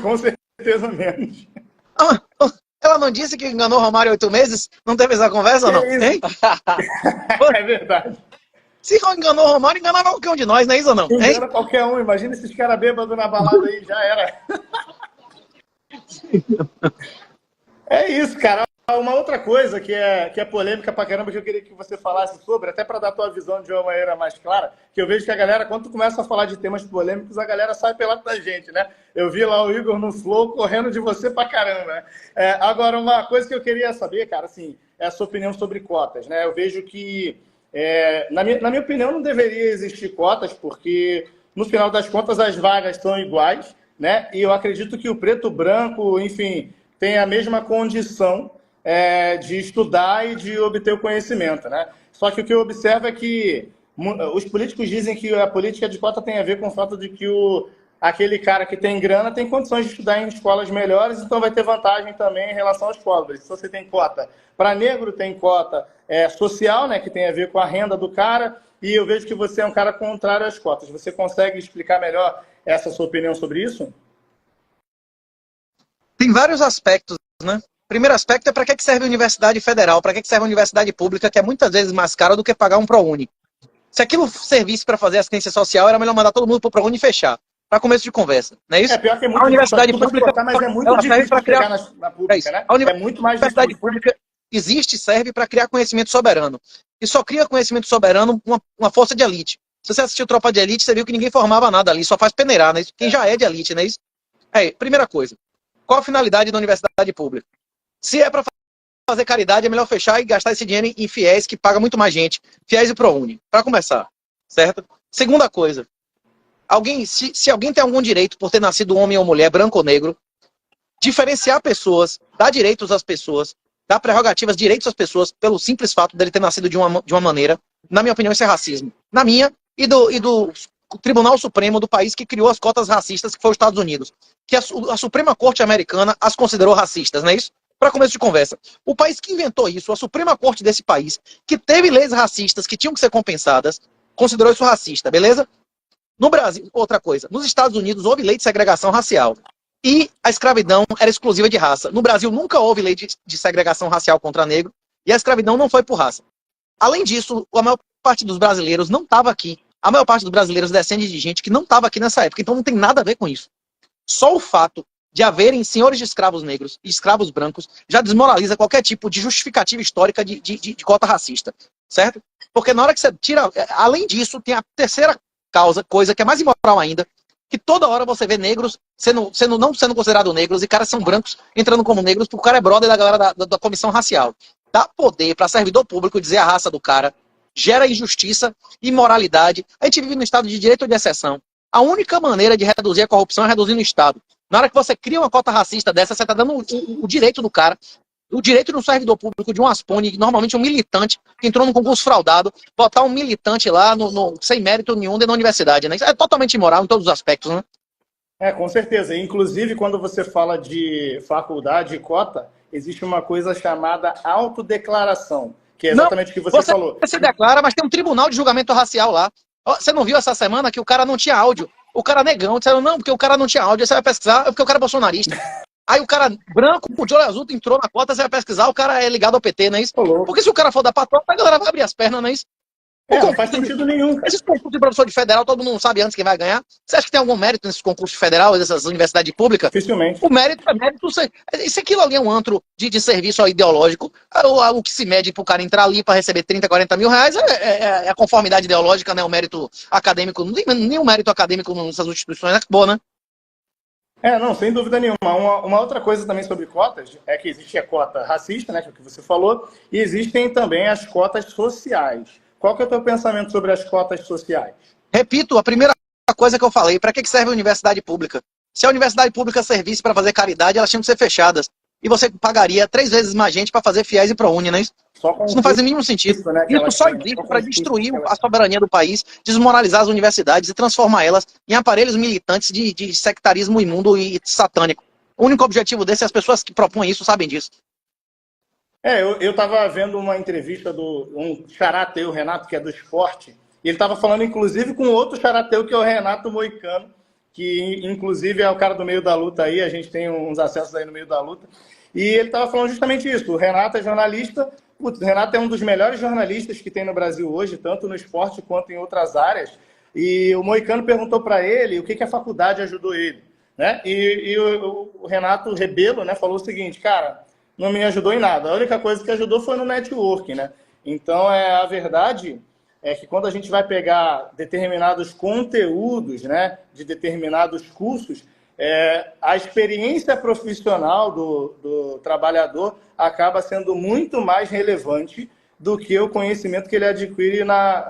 Com certeza menos. Ela não disse que enganou Romário 8 meses? Não teve essa conversa ou não? Hein? É verdade. Se enganou Romário, enganava qualquer um de nós, não é isso ou não? Engana qualquer um. Imagina esses caras bêbados na balada aí, já era. É isso, cara. Uma outra coisa que é polêmica pra caramba, que eu queria que você falasse sobre, até para dar a tua visão de uma maneira mais clara, que eu vejo que a galera, quando tu começa a falar de temas polêmicos, a galera sai pela da gente, né? Eu vi lá o Igor no Flow correndo de você pra caramba, né? Agora, uma coisa que eu queria saber, cara, assim, é a sua opinião sobre cotas, né? Eu vejo que, na minha opinião, não deveria existir cotas, porque, no final das contas, as vagas são iguais, né? E eu acredito que o preto, branco, enfim, tem a mesma condição de estudar e de obter o conhecimento, né? Só que o que eu observo é que os políticos dizem que a política de cota tem a ver com o fato de que aquele cara que tem grana tem condições de estudar em escolas melhores, então vai ter vantagem também em relação aos pobres. Se você tem cota para negro, tem cota social, né, que tem a ver com a renda do cara, e eu vejo que você é um cara contrário às cotas. Você consegue explicar melhor essa sua opinião sobre isso? Tem vários aspectos, né? Primeiro aspecto é para que serve a universidade federal, para que serve a universidade pública, que é muitas vezes mais cara do que pagar um ProUni. Se aquilo servisse para fazer assistência social, era melhor mandar todo mundo para o ProUni e fechar. Para começo de conversa, não é isso? Pior que é muito a universidade pública, cortar, mas é muito difícil para criar na pública, né? A universidade pública serve para criar conhecimento soberano. E só cria conhecimento soberano uma força de elite. Se você assistiu Tropa de Elite, você viu que ninguém formava nada ali, só faz peneirar, né? Quem já é de elite, não é isso? Primeira coisa. Qual a finalidade da universidade pública? Se é para fazer caridade, é melhor fechar e gastar esse dinheiro em fiéis, que paga muito mais gente. Fiéis e ProUni, para começar, certo? Segunda coisa, se alguém tem algum direito por ter nascido homem ou mulher, branco ou negro, diferenciar pessoas, dar direitos às pessoas, dar prerrogativas, direitos às pessoas, pelo simples fato dele ter nascido de uma maneira, na minha opinião, isso é racismo. Na minha e do Tribunal Supremo do país que criou as cotas racistas, que foi os Estados Unidos. Que a Suprema Corte Americana as considerou racistas, não é isso? Para começo de conversa. O país que inventou isso, a Suprema Corte desse país, que teve leis racistas que tinham que ser compensadas, considerou isso racista, beleza? No Brasil, outra coisa, nos Estados Unidos houve lei de segregação racial. E a escravidão era exclusiva de raça. No Brasil nunca houve lei de segregação racial contra negro, e a escravidão não foi por raça. Além disso, a maior parte dos brasileiros não estava aqui. A maior parte dos brasileiros descende de gente que não estava aqui nessa época, então não tem nada a ver com isso. Só o fato de haverem senhores de escravos negros e escravos brancos já desmoraliza qualquer tipo de justificativa histórica de cota racista, certo? Porque na hora que você tira... Além disso, tem a terceira coisa que é mais imoral ainda, que toda hora você vê negros não sendo considerados negros e caras são brancos entrando como negros porque o cara é brother da galera da comissão racial. Dá poder para servidor público dizer a raça do cara, gera injustiça, imoralidade. A gente vive no estado de direito ou de exceção. A única maneira de reduzir a corrupção é reduzir no Estado. Na hora que você cria uma cota racista dessa, você está dando o direito do cara, o direito de um servidor público, de um aspone, normalmente um militante, que entrou num concurso fraudado, botar um militante lá sem mérito nenhum dentro da universidade, né? Isso é totalmente imoral em todos os aspectos, né? Com certeza. Inclusive, quando você fala de faculdade e cota, existe uma coisa chamada autodeclaração, que é exatamente o que você falou. Você se declara, mas tem um tribunal de julgamento racial lá. Você não viu essa semana que o cara não tinha áudio? O cara negão, disseram, não, porque o cara não tinha áudio, aí você vai pesquisar, é porque o cara é bolsonarista. Aí o cara branco, o de olho azul, entrou na cota, você vai pesquisar, o cara é ligado ao PT, não é isso? Porque se o cara for da patota, a galera vai abrir as pernas, não é isso? Não faz sentido nenhum. Esses concursos de professor de federal, todo mundo sabe antes quem vai ganhar. Você acha que tem algum mérito nesses concursos de federal, dessas universidades públicas? Dificilmente. O mérito é mérito. Isso aquilo ali é um antro de serviço ideológico. O que se mede para o cara entrar ali para receber 30, 40 mil reais é a conformidade ideológica, né? O mérito acadêmico. Não tem nenhum mérito acadêmico nessas instituições. É boa, né? Não, sem dúvida nenhuma. Uma outra coisa também sobre cotas é que existe a cota racista, né, que é o que você falou, e existem também as cotas sociais. Qual que é o teu pensamento sobre as cotas sociais? Repito, a primeira coisa que eu falei, para que serve a universidade pública? Se a universidade pública servisse para fazer caridade, elas tinham que ser fechadas. E você pagaria 3 vezes mais gente para fazer FIES e ProUni, né? Isso não faz o mínimo sentido. Né, isso só existe para destruir a soberania do país, desmoralizar as universidades e transformar elas em aparelhos militantes de sectarismo imundo e satânico. O único objetivo desse, as pessoas que propõem isso sabem disso. Eu estava vendo uma entrevista do um xará teu, Renato, que é do esporte, e ele estava falando, inclusive, com outro xará teu, que é o Renato Moicano, que, inclusive, é o cara do meio da luta aí, a gente tem uns acessos aí no meio da luta, e ele estava falando justamente isso. O Renato é jornalista, o Renato é um dos melhores jornalistas que tem no Brasil hoje, tanto no esporte quanto em outras áreas, e o Moicano perguntou para ele o que a faculdade ajudou ele, né? E o Renato Rebelo, né, falou o seguinte, cara, não me ajudou em nada. A única coisa que ajudou foi no networking, né? Então, a verdade é que quando a gente vai pegar determinados conteúdos, né, de determinados cursos, a experiência profissional do trabalhador acaba sendo muito mais relevante do que o conhecimento que ele adquire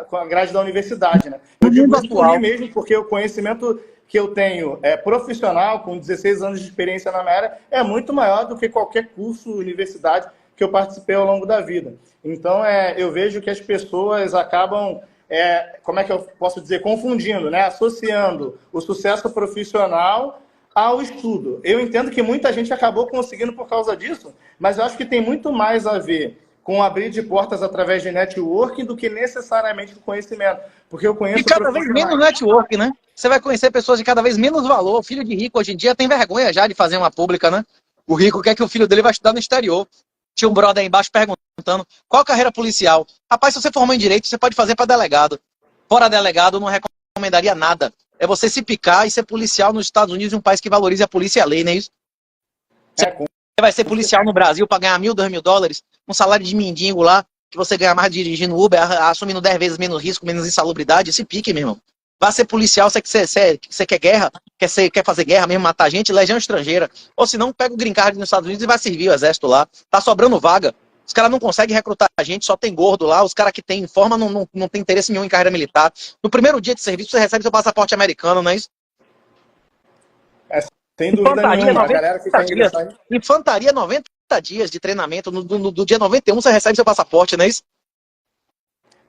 com a grade da universidade, né? Eu digo isso por mim mesmo, porque o conhecimento que eu tenho profissional, com 16 anos de experiência na minha área, é muito maior do que qualquer curso, universidade que eu participei ao longo da vida. Então, eu vejo que as pessoas acabam, como é que eu posso dizer, confundindo, né? Associando o sucesso profissional ao estudo. Eu entendo que muita gente acabou conseguindo por causa disso, mas eu acho que tem muito mais a ver com abrir de portas através de networking do que necessariamente o conhecimento. Porque eu conheço... E cada vez menos networking, né? Você vai conhecer pessoas de cada vez menos valor. O filho de rico hoje em dia tem vergonha já de fazer uma pública, né? O rico quer que o filho dele vai estudar no exterior. Tinha um brother aí embaixo perguntando qual a carreira policial. Rapaz, se você formou em direito, você pode fazer para delegado. Fora delegado, não recomendaria nada. É você se picar e ser policial nos Estados Unidos, um país que valorize a polícia e a lei, não é isso? Você vai ser policial no Brasil para ganhar $1.000, $2.000, um salário de mendigo lá, que você ganha mais dirigindo Uber, assumindo 10 vezes menos risco, menos insalubridade. Se pique, meu irmão. Vai ser policial, você quer guerra, quer fazer guerra mesmo, matar gente, legião estrangeira. Ou se não, pega o green card nos Estados Unidos e vai servir o exército lá. Tá sobrando vaga. Os caras não conseguem recrutar a gente, só tem gordo lá. Os caras que tem forma não tem interesse nenhum em carreira militar. No primeiro dia de serviço, você recebe seu passaporte americano, não é isso? Sem dúvida nenhuma, a galera que tem infantaria, 90 dias de treinamento. No dia 91, você recebe seu passaporte, não é isso?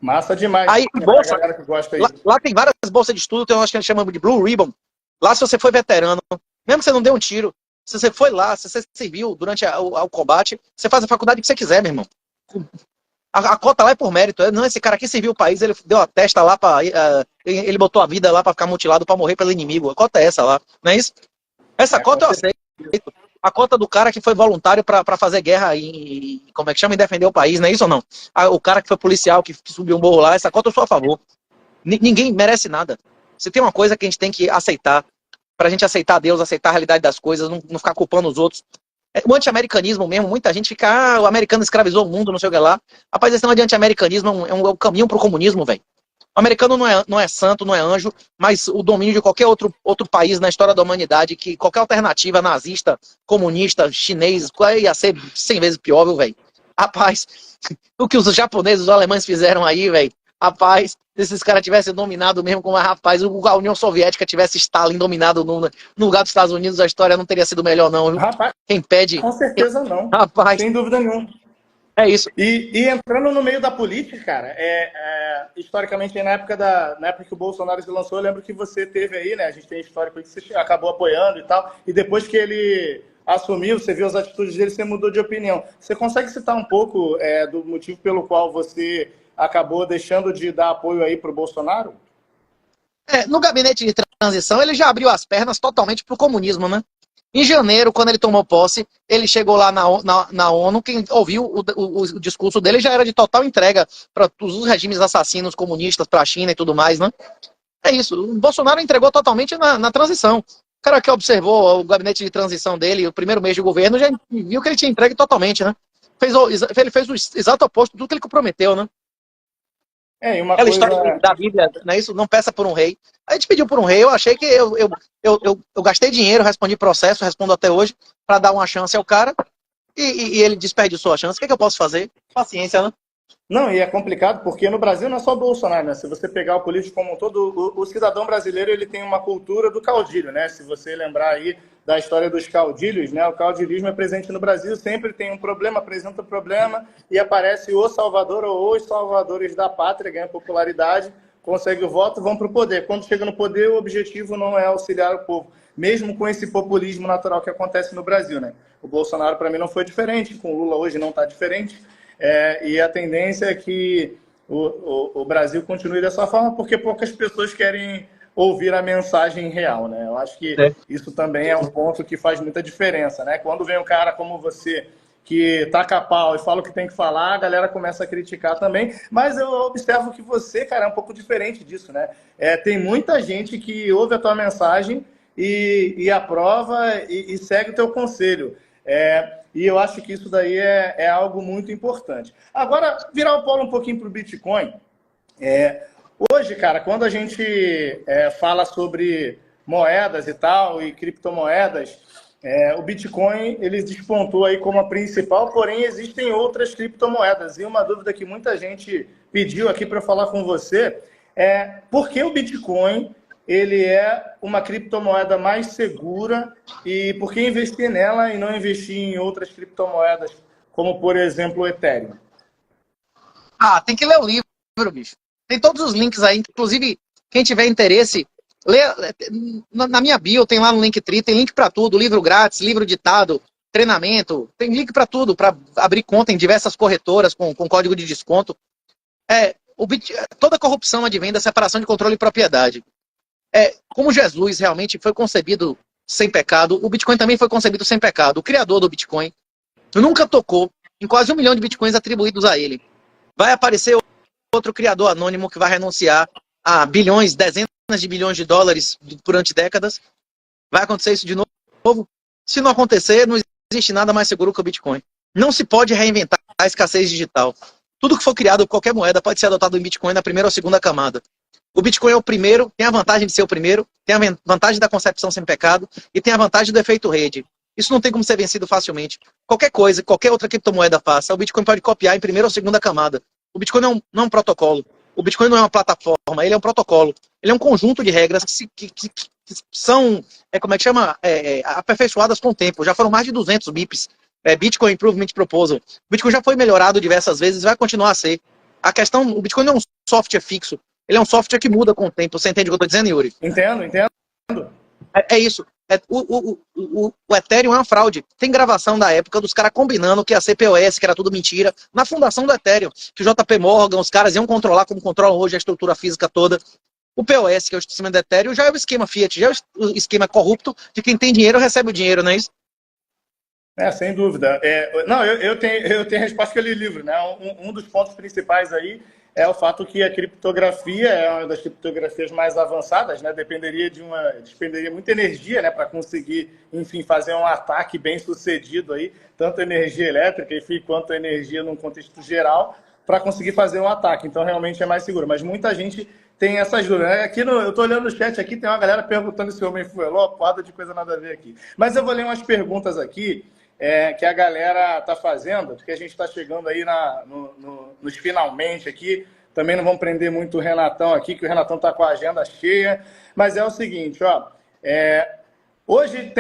Massa demais. Aí, bolsa, que gosta aí. Lá tem várias bolsas de estudo, tem umas que a gente chama de Blue Ribbon. Lá, se você foi veterano, mesmo que você não deu um tiro, se você foi lá, se você serviu durante o combate, você faz a faculdade que você quiser, meu irmão. A cota lá é por mérito. Não, esse cara aqui serviu o país, ele deu a testa lá, ele botou a vida lá pra ficar mutilado, pra morrer pelo inimigo. A cota é essa lá, não é isso? Essa cota eu aceito. A cota do cara que foi voluntário para fazer guerra e como é que chama, e defender o país, não é isso ou não? O cara que foi policial, que subiu um morro lá, essa cota eu sou a favor. Ninguém merece nada. Se tem uma coisa que a gente tem que aceitar, pra gente aceitar Deus, aceitar a realidade das coisas, não ficar culpando os outros. O anti-americanismo mesmo, muita gente fica, o americano escravizou o mundo, não sei o que lá. Rapaz, esse negócio de anti-americanismo é um caminho pro comunismo, velho. O americano não é santo, não é anjo, mas o domínio de qualquer outro país na história da humanidade, que qualquer alternativa nazista, comunista, chinês, ia ser 100 vezes pior, viu, velho? Rapaz, o que os japoneses, os alemães fizeram aí, velho, Rapaz, se esses caras tivessem dominado mesmo, como rapaz, a União Soviética tivesse Stalin dominado no lugar dos Estados Unidos, a história não teria sido melhor, não, viu? Rapaz, Quem pede. com certeza não. Rapaz, Sem dúvida nenhuma. é isso. E entrando no meio da política, cara, historicamente, na época que o Bolsonaro se lançou, eu lembro que você teve aí, né? A gente tem histórico aí que você acabou apoiando e tal, e depois que ele assumiu, você viu as atitudes dele, você mudou de opinião. Você consegue citar um pouco do motivo pelo qual você acabou deixando de dar apoio aí para o Bolsonaro? No gabinete de transição, ele já abriu as pernas totalmente para o comunismo, né? Em janeiro, quando ele tomou posse, ele chegou lá na ONU, quem ouviu o discurso dele já era de total entrega para os regimes assassinos comunistas, para a China e tudo mais, né? É isso, o Bolsonaro entregou totalmente na transição. O cara que observou o gabinete de transição dele, o primeiro mês de governo, já viu que ele tinha entregue totalmente, né? Ele fez o exato oposto de tudo que ele prometeu, né? E uma Aquela coisa... história da Bíblia, não é isso? Não peça por um rei. A gente pediu por um rei, eu achei que eu gastei dinheiro, respondi processo, respondo até hoje, para dar uma chance ao cara, e ele desperdiçou a chance. O que eu posso fazer? Paciência, né? Não, e é complicado porque no Brasil não é só o Bolsonaro, né? Se você pegar o político como um todo, o cidadão brasileiro ele tem uma cultura do caudilho, né? Se você lembrar aí da história dos caudilhos, né? O caudilismo é presente no Brasil, sempre tem um problema, apresenta um problema e aparece o salvador ou os salvadores da pátria, ganha popularidade, consegue o voto, vão para o poder. Quando chega no poder, o objetivo não é auxiliar o povo, mesmo com esse populismo natural que acontece no Brasil, né? O Bolsonaro, para mim, não foi diferente, com o Lula hoje não está diferente. E a tendência é que o Brasil continue dessa forma, porque poucas pessoas querem ouvir a mensagem real, né? Eu acho que isso também é um ponto que faz muita diferença, né? Quando vem um cara como você que taca pau e fala o que tem que falar, a galera começa a criticar também, mas eu observo que você, cara, é um pouco diferente disso, né? Tem muita gente que ouve a tua mensagem e aprova e segue o teu conselho. E eu acho que isso daí é algo muito importante. Agora, virar o polo um pouquinho para o Bitcoin. Hoje, cara, quando a gente fala sobre moedas e tal, e criptomoedas, o Bitcoin ele despontou aí como a principal, porém existem outras criptomoedas. E uma dúvida que muita gente pediu aqui para falar com você é por que o Bitcoin ele é uma criptomoeda mais segura e por que investir nela e não investir em outras criptomoedas, como, por exemplo, o Ethereum? Tem que ler o livro, bicho. Tem todos os links aí, inclusive, quem tiver interesse, na minha bio, tem lá no Linktree, tem link para tudo, livro grátis, livro ditado, treinamento, tem link para tudo, para abrir conta em diversas corretoras com código de desconto. Toda corrupção advém da separação de controle e propriedade. Como Jesus realmente foi concebido sem pecado, o Bitcoin também foi concebido sem pecado. O criador do Bitcoin nunca tocou em quase 1 milhão de Bitcoins atribuídos a ele. Vai aparecer outro criador anônimo que vai renunciar a bilhões, dezenas de bilhões de dólares durante décadas. Vai acontecer isso de novo? Se não acontecer, não existe nada mais seguro que o Bitcoin. Não se pode reinventar a escassez digital. Tudo que for criado, qualquer moeda, pode ser adotado em Bitcoin na primeira ou segunda camada. O Bitcoin é o primeiro, tem a vantagem de ser o primeiro, tem a vantagem da concepção sem pecado e tem a vantagem do efeito rede. Isso não tem como ser vencido facilmente. Qualquer coisa, qualquer outra criptomoeda faça, o Bitcoin pode copiar em primeira ou segunda camada. O Bitcoin não é um protocolo. O Bitcoin não é uma plataforma, ele é um protocolo. Ele é um conjunto de regras que são, como é que chama? Aperfeiçoadas com o tempo. Já foram mais de 200 BIPs. Bitcoin Improvement Proposal. O Bitcoin já foi melhorado diversas vezes e vai continuar a ser. O Bitcoin não é um software fixo. Ele é um software que muda com o tempo. Você entende o que eu estou dizendo, Yuri? Entendo. É isso. O Ethereum é uma fraude. Tem gravação da época dos caras combinando que a CPOS, que era tudo mentira, na fundação do Ethereum, que o JP Morgan, os caras iam controlar como controlam hoje a estrutura física toda. O POS, que é o sistema do Ethereum, já é o esquema Fiat, já é o esquema corrupto de quem tem dinheiro recebe o dinheiro, não é isso? Sem dúvida. Eu tenho a resposta que eu li livro, né? Um dos pontos principais aí é o fato que a criptografia é uma das criptografias mais avançadas, né? Despenderia muita energia, né, para conseguir, enfim, fazer um ataque bem sucedido aí, tanto energia elétrica, enfim, quanto energia num contexto geral, para conseguir fazer um ataque. Então, realmente é mais seguro. Mas muita gente tem essas dúvidas. Eu estou olhando o chat aqui, tem uma galera perguntando se o homem fuelou, porrada de coisa nada a ver aqui. Mas eu vou ler umas perguntas aqui que a galera está fazendo, porque a gente está chegando aí nos finalmente aqui Também não vamos prender muito o Renatão aqui, que o Renatão está com a agenda cheia. Mas é o seguinte, ó. Hoje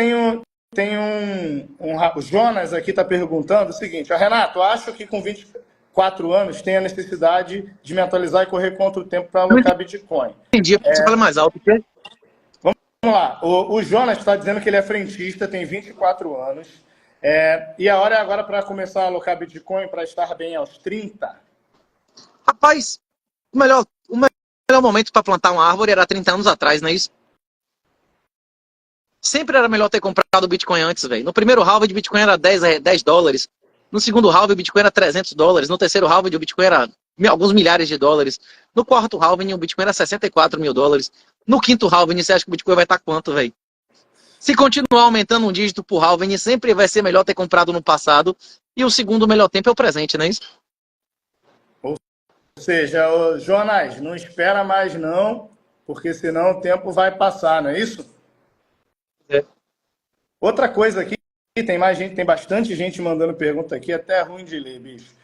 o Jonas aqui está perguntando o seguinte, ó, Renato, acho que com 24 anos tem a necessidade de me atualizar e correr contra o tempo para alocar Bitcoin. Entendi, você fala mais alto. Vamos lá, o Jonas está dizendo que ele é frentista, tem 24 anos, e a hora é agora para começar a alocar Bitcoin para estar bem aos 30? Rapaz, o melhor momento para plantar uma árvore era 30 anos atrás, não é isso? Sempre era melhor ter comprado o Bitcoin antes, velho. No primeiro halving, o Bitcoin era 10 dólares. No segundo halving, o Bitcoin era 300 dólares. No terceiro halving, o Bitcoin era alguns milhares de dólares. No quarto halving, o Bitcoin era 64 mil dólares. No quinto halving, você acha que o Bitcoin vai estar quanto, velho? Se continuar aumentando um dígito por halving, sempre vai ser melhor ter comprado no passado. E o segundo melhor tempo é o presente, não é isso? Ou seja, Jonas, não espera mais não, porque senão o tempo vai passar, não é isso? Outra coisa aqui, tem bastante gente mandando pergunta aqui, até é ruim de ler, bicho.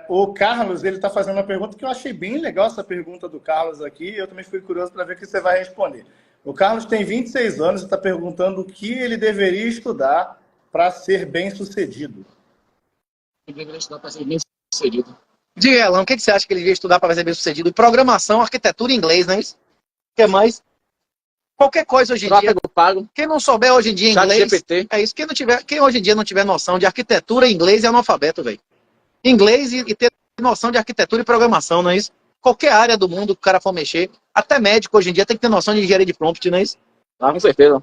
O Carlos, ele está fazendo uma pergunta que eu achei bem legal, essa pergunta do Carlos aqui, eu também fui curioso para ver o que você vai responder. O Carlos tem 26 anos e está perguntando o que ele deveria estudar para ser bem-sucedido. Ele deveria estudar para ser bem-sucedido. Diga, Alan, o que você acha que ele deveria estudar para ser bem-sucedido? Programação, arquitetura e inglês, não é isso? O que mais? Qualquer coisa hoje em dia, pago. Quem não souber hoje em dia inglês, GPT. É isso. Quem hoje em dia não tiver noção de arquitetura, inglês é analfabeto, velho. Inglês e ter noção de arquitetura e programação, não é isso? Qualquer área do mundo que o cara for mexer, até médico hoje em dia tem que ter noção de engenharia de prompt, não é isso? Ah, com certeza.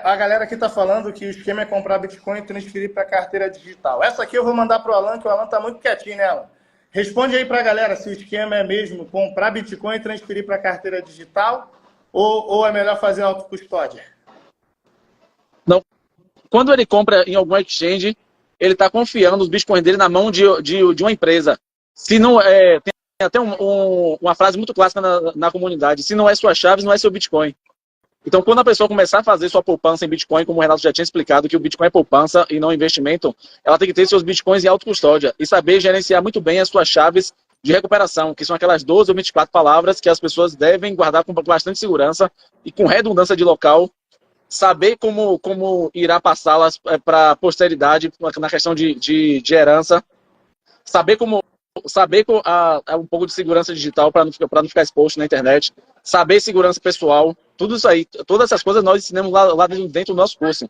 A galera aqui tá falando que o esquema é comprar Bitcoin e transferir para carteira digital. Essa aqui eu vou mandar pro Alan, que o Alan tá muito quietinho nela. Responde aí pra galera se o esquema é mesmo comprar Bitcoin e transferir para carteira digital ou é melhor fazer autocustódia? Não. Quando ele compra em algum exchange, ele está confiando os bitcoins dele na mão de uma empresa. Se não tem até uma frase muito clássica na comunidade: se não é sua chave, não é seu Bitcoin. Então, quando a pessoa começar a fazer sua poupança em Bitcoin, como o Renato já tinha explicado, que o Bitcoin é poupança e não investimento, ela tem que ter seus Bitcoins em autocustódia e saber gerenciar muito bem as suas chaves de recuperação, que são aquelas 12 ou 24 palavras que as pessoas devem guardar com bastante segurança e com redundância de local, saber como irá passá-las para a posteridade na questão de herança, saber um pouco de segurança digital para não ficar exposto na internet, saber segurança pessoal, tudo isso aí, todas essas coisas nós ensinamos lá dentro do nosso curso.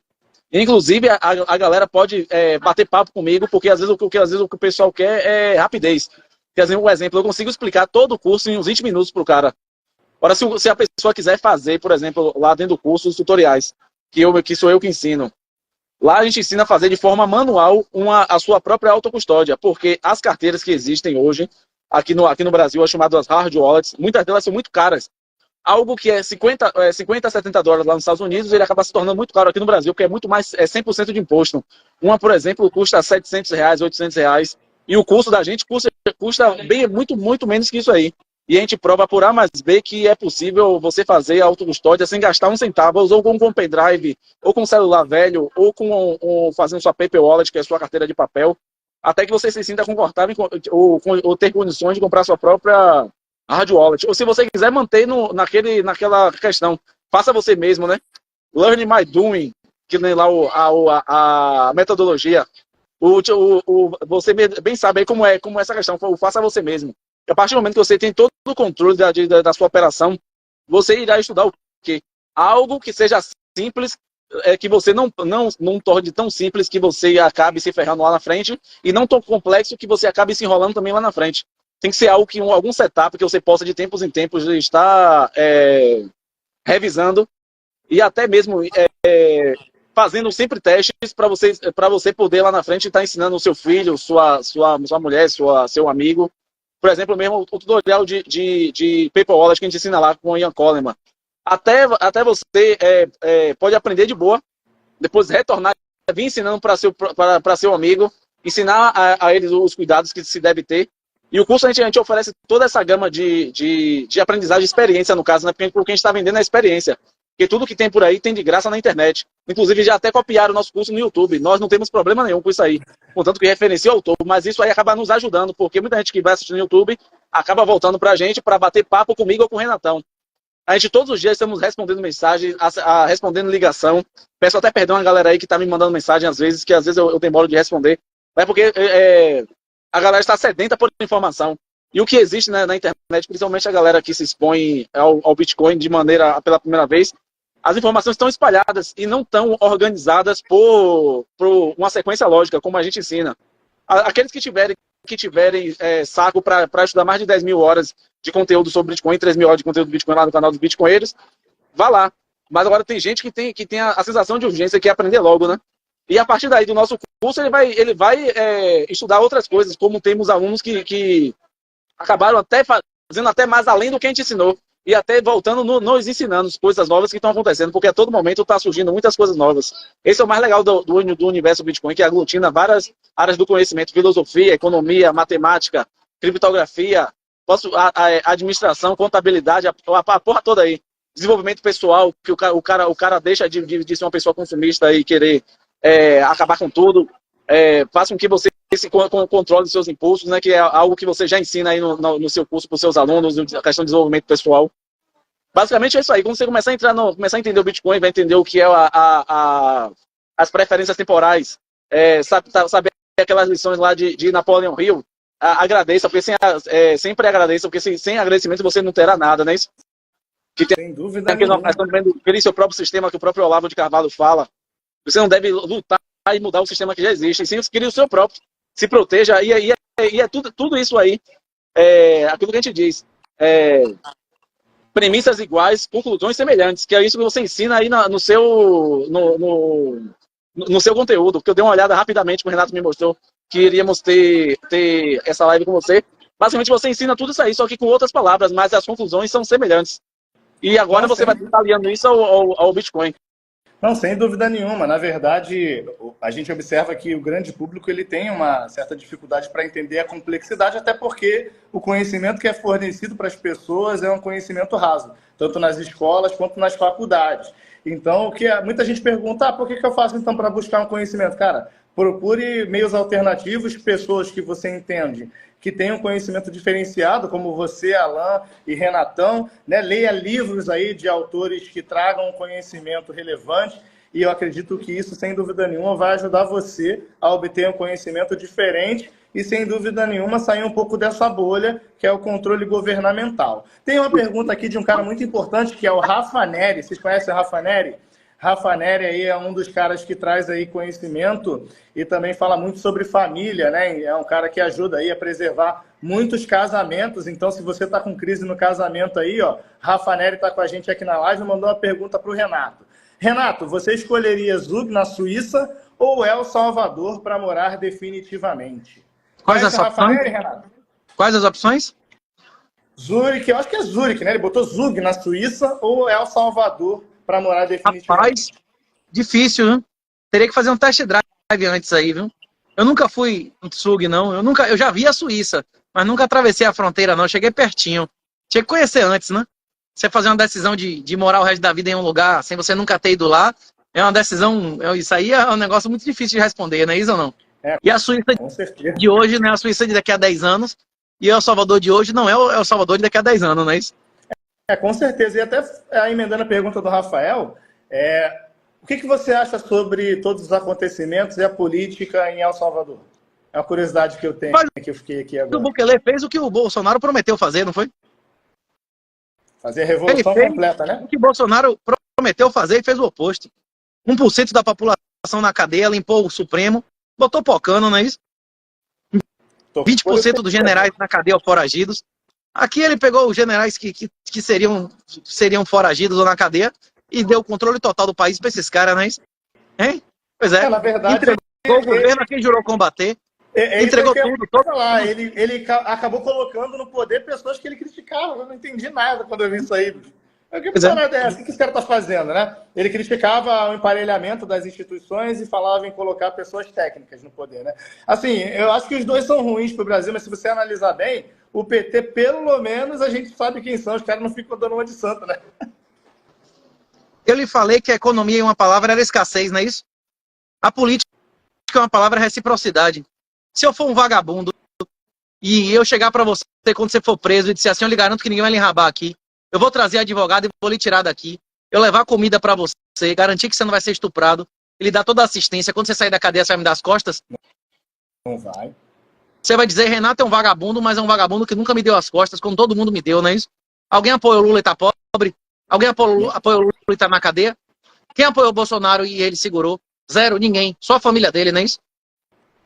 Inclusive, a galera pode bater papo comigo, porque às vezes o que o pessoal quer é rapidez. Quer dizer, um exemplo, eu consigo explicar todo o curso em uns 20 minutos para o cara. Agora, se a pessoa quiser fazer, por exemplo, lá dentro do curso, os tutoriais, que sou eu que ensino, lá a gente ensina a fazer de forma manual a sua própria autocustódia, porque as carteiras que existem hoje, aqui no Brasil, as chamadas hard wallets, muitas delas são muito caras. Algo que é 50 a 70 dólares lá nos Estados Unidos, ele acaba se tornando muito caro aqui no Brasil, porque é muito mais, 100% de imposto. Uma, por exemplo, custa R$700, R$800, e o custo da gente custa muito menos que isso aí. E a gente prova por A mais B que é possível você fazer a autocustódia sem gastar um centavo, ou com um pendrive, ou com um celular velho, ou fazendo sua paper wallet, que é a sua carteira de papel, até que você se sinta confortável ou ter condições de comprar sua própria hard wallet. Ou se você quiser manter naquela questão, faça você mesmo, né? Learn by doing, que nem lá a metodologia. Você bem sabe aí como é essa questão, faça você mesmo. A partir do momento que você tem todo o controle da sua operação, você irá estudar o quê? Algo que seja simples, que você não torne tão simples que você acabe se ferrando lá na frente, e não tão complexo que você acabe se enrolando também lá na frente. Tem que ser algum setup que você possa de tempos em tempos estar revisando e até mesmo fazendo sempre testes para você poder lá na frente estar ensinando o seu filho, sua mulher, seu amigo. Por exemplo, mesmo o tutorial de Paper Wallet que a gente ensina lá com o Ian Coleman. Até você pode aprender de boa, depois retornar, vir ensinando para seu amigo, ensinar a eles os cuidados que se deve ter. E o curso a gente oferece toda essa gama de aprendizagem, de experiência, no caso, né? Porque a gente está vendendo a experiência. Porque tudo que tem por aí tem de graça na internet. Inclusive, já até copiaram o nosso curso no YouTube. Nós não temos problema nenhum com isso aí. Contanto que referencia o autor. Mas isso aí acaba nos ajudando, porque muita gente que vai assistir no YouTube acaba voltando pra gente para bater papo comigo ou com o Renatão. A gente todos os dias estamos respondendo mensagem, respondendo ligação. Peço até perdão a galera aí que tá me mandando mensagem às vezes, que às vezes eu demoro de responder. Mas porque a galera está sedenta por informação. E o que existe, né, na internet, principalmente a galera que se expõe ao Bitcoin de maneira, pela primeira vez, as informações estão espalhadas e não estão organizadas por uma sequência lógica, como a gente ensina. Aqueles que tiverem saco para estudar mais de 10 mil horas de conteúdo sobre Bitcoin, 3 mil horas de conteúdo do Bitcoin lá no canal dos Bitcoinheiros, vá lá. Mas agora tem gente que tem a sensação de urgência, que é aprender logo, né? E a partir daí do nosso curso, ele vai estudar outras coisas, como temos alunos que acabaram até fazendo até mais além do que a gente ensinou. E até voltando nos ensinando coisas novas que estão acontecendo, porque a todo momento está surgindo muitas coisas novas. Esse é o mais legal do universo Bitcoin, que aglutina várias áreas do conhecimento: filosofia, economia, matemática, criptografia, administração, contabilidade, a porra toda aí. Desenvolvimento pessoal, que o cara deixa de ser uma pessoa consumista e querer acabar com tudo. Faça com que você controle os seus impulsos, né, que é algo que você já ensina aí no seu curso para os seus alunos, a questão de desenvolvimento pessoal. Basicamente é isso aí. Quando você começar a entender o Bitcoin, vai entender o que é as preferências temporais, saber aquelas lições lá de Napoleon Hill. Agradeça, porque sempre agradeça, porque sem agradecimento você não terá nada, né? Sem dúvida nenhuma. Nós estamos vendo crie seu próprio sistema, que o próprio Olavo de Carvalho fala. Você não deve lutar e mudar o sistema que já existe, sim, crie o seu próprio. Se proteja, e é tudo isso aí, aquilo que a gente diz, premissas iguais, conclusões semelhantes, que é isso que você ensina aí no seu conteúdo, que eu dei uma olhada rapidamente, que o Renato me mostrou, que iríamos ter essa live com você. Basicamente você ensina tudo isso aí, só que com outras palavras, mas as conclusões são semelhantes. E agora você vai estar aliando isso ao Bitcoin. Não, sem dúvida nenhuma. Na verdade, a gente observa que o grande público ele tem uma certa dificuldade para entender a complexidade, até porque o conhecimento que é fornecido para as pessoas é um conhecimento raso, tanto nas escolas quanto nas faculdades. Então, muita gente pergunta, por que eu faço então para buscar um conhecimento? Cara, procure meios alternativos, pessoas que você entende que tenham um conhecimento diferenciado, como você, Alan e Renatão, né? Leia livros aí de autores que tragam um conhecimento relevante, e eu acredito que isso, sem dúvida nenhuma, vai ajudar você a obter um conhecimento diferente e, sem dúvida nenhuma, sair um pouco dessa bolha, que é o controle governamental. Tem uma pergunta aqui de um cara muito importante, que é o Rafa Neri. Vocês conhecem o Rafa Neri? Rafa Neri aí é um dos caras que traz aí conhecimento e também fala muito sobre família, né? É um cara que ajuda aí a preservar muitos casamentos. Então, se você está com crise no casamento aí, ó, Rafa Neri está com a gente aqui na live e mandou uma pergunta para o Renato. Renato, você escolheria Zug na Suíça ou El Salvador para morar definitivamente? Quais as Rafa opções? Neri, Renato? Quais as opções? Zurique, eu acho que é Zurique, né? Ele botou Zug na Suíça ou El Salvador para morar definitivamente. Rapaz, difícil, viu? Teria que fazer um test drive antes aí, viu? Eu nunca fui em Zug, não. Eu já vi a Suíça, mas nunca atravessei a fronteira, não. Eu cheguei pertinho. Tinha que conhecer antes, né? Você fazer uma decisão de morar o resto da vida em um lugar sem você nunca ter ido lá, é uma decisão... Isso aí é um negócio muito difícil de responder, não é isso ou não? E a Suíça de hoje não é a Suíça de daqui a 10 anos, e o El Salvador de hoje não é o El Salvador de daqui a 10 anos, não é isso? Com certeza. E até emendando a pergunta do Rafael, o que você acha sobre todos os acontecimentos e a política em El Salvador? É uma curiosidade que eu tenho, que eu fiquei aqui agora. O Bukele fez o que o Bolsonaro prometeu fazer, não foi? Fazer a revolução completa, né? O que o Bolsonaro prometeu fazer e fez o oposto. 1% da população na cadeia, limpou o Supremo, botou pocando, não é isso? 20% dos generais na cadeia foragidos. Aqui ele pegou os generais que seriam foragidos ou na cadeia e deu o controle total do país para esses caras, não é isso? Hein? Pois é. Na verdade, entregou o governo a quem jurou combater. Entregou tudo. Ele acabou colocando no poder pessoas que ele criticava. Eu não entendi nada quando eu vi isso aí. Que parada é essa? O que esse cara está fazendo, né? Ele criticava o emparelhamento das instituições e falava em colocar pessoas técnicas no poder, né? Assim, eu acho que os dois são ruins para o Brasil, mas se você analisar bem, o PT, pelo menos, a gente sabe quem são. Os caras não ficam dando uma de santo, né? Eu lhe falei que a economia em uma palavra era escassez, não é isso? A política é uma palavra reciprocidade. Se eu for um vagabundo e eu chegar para você quando você for preso e disser assim, eu lhe garanto que ninguém vai lhe enrabar aqui, eu vou trazer advogado e vou lhe tirar daqui, eu levar comida para você, garantir que você não vai ser estuprado, ele dá toda a assistência, quando você sair da cadeia você vai me dar as costas? Não vai. Você vai dizer, Renato é um vagabundo, mas é um vagabundo que nunca me deu as costas, como todo mundo me deu, não é isso? Alguém apoia o Lula e tá pobre? Alguém apoia o Lula e tá na cadeia? Quem apoiou o Bolsonaro e ele segurou? Zero, ninguém. Só a família dele, não é isso?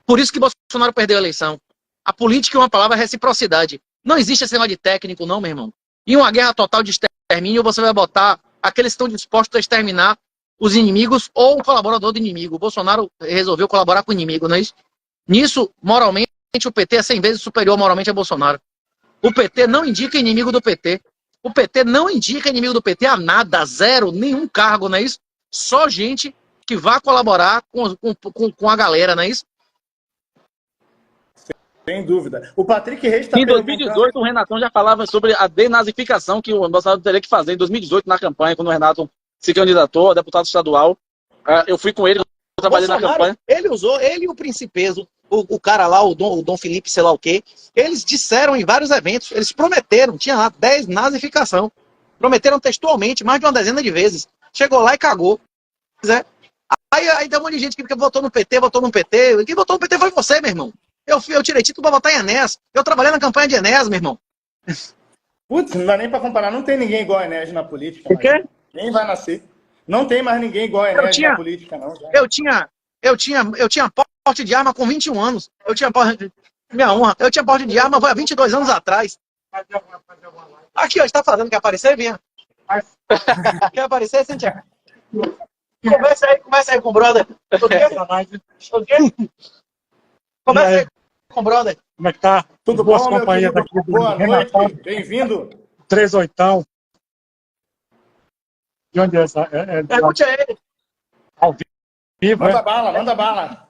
Por isso que Bolsonaro perdeu a eleição. A política é uma palavra reciprocidade. Não existe esse negócio de técnico, não, meu irmão. Em uma guerra total de extermínio, você vai botar aqueles que estão dispostos a exterminar os inimigos ou um colaborador do inimigo. O Bolsonaro resolveu colaborar com o inimigo, não é isso? Nisso, moralmente, o PT é 100 vezes superior moralmente a Bolsonaro. O PT não indica inimigo do PT. O PT não indica inimigo do PT a nada, zero, nenhum cargo, não é isso? Só gente que vá colaborar com a galera, não é isso? Sem dúvida. O Patrick Reis está Em 2018, o Renatão já falava sobre a denazificação que o Bolsonaro teria que fazer em 2018 na campanha, quando o Renato se candidatou a deputado estadual. Eu fui com ele, eu trabalhei na campanha. Ele usou, ele e o Principeso, o cara lá, o Dom Felipe, sei lá o quê, eles disseram em vários eventos, eles prometeram, tinha lá 10 nazificação. Prometeram textualmente, mais de uma dezena de vezes. Chegou lá e cagou. Aí tem um monte de gente que votou no PT, votou no PT. Quem votou no PT foi você, meu irmão. Eu tirei título pra votar em Enéas. Eu trabalhei na campanha de Enéas, meu irmão. Putz, não dá nem pra comparar. Não tem ninguém igual a Enéas na política. O quê? Nem vai nascer. Não tem mais ninguém igual a Enéas na política, não. Eu tinha porte de arma com 21 anos. Eu tinha porte de arma há 22 anos atrás. Aqui, ó, está falando que aparecer, vinha. Quer aparecer, Cintia? Conversa aí com o brother. O quê? Conversa aí com o brother. Como é que tá? Tudo Boas bom, companhias meu aqui. Boa noite, bem-vindo. 38. De onde é essa? Pergunte a ele. Ao vivo, Manda bala, manda bala.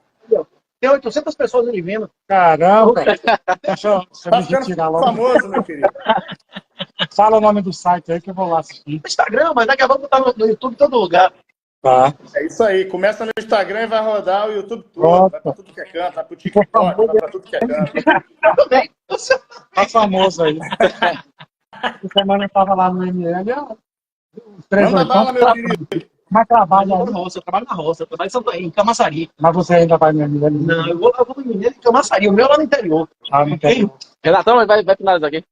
Tem 800 pessoas ali vendo. Caramba! Deixa eu Tá me ficando retirar logo. famoso, meu querido. Fala o nome do site aí que eu vou lá assistir. Instagram, mas daqui a pouco tá no YouTube em todo lugar. Tá. É isso aí. Começa no Instagram e vai rodar o YouTube todo. Pronto. Vai pra tudo que é canto, vai pro TikTok, vai pra tudo que é canto. Também. Tá famoso aí. Essa semana eu tava lá no ML. Manda bala, meu querido. Mas trabalha aí. Eu trabalho na roça, eu trabalho em Camaçari. Mas você ainda vai no ML? Não, eu vou no Mineiro em Camaçari, o meu é lá no interior. Ah, não tem. Renatão, vai finalizar aqui.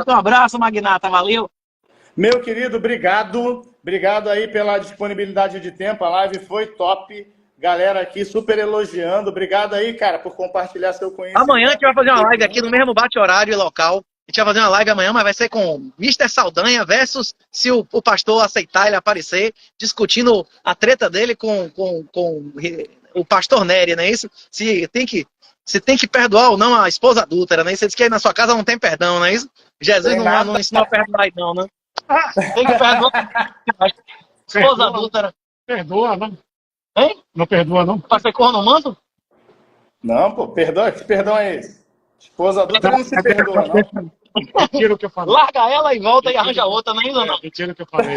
Um abraço, Magnata, valeu. Meu querido, obrigado. Obrigado aí pela disponibilidade de tempo. A live foi top. Galera aqui super elogiando. Obrigado aí, cara, por compartilhar seu conhecimento. Amanhã a gente vai fazer uma live aqui no mesmo bate-horário e local. A gente vai fazer uma live amanhã, mas vai ser com Mr. Saldanha versus, se o pastor aceitar ele aparecer, discutindo a treta dele com o pastor Nery, não é isso? Se tem que perdoar ou não a esposa adúltera, né? Você diz que aí na sua casa não tem perdão, não é isso? Jesus não ensinou a perdoar aí não, né? Tem que perdoar a esposa adúltera. Perdoa, não? Hein? Não perdoa, não? Pra ser corno manso? Não, pô, perdoa. Que perdão é esse? Esposa adulta não se perdoa, não. Retira o que eu falei. Larga ela e volta e arranja outra, não é isso ou não? Retira o que eu falei.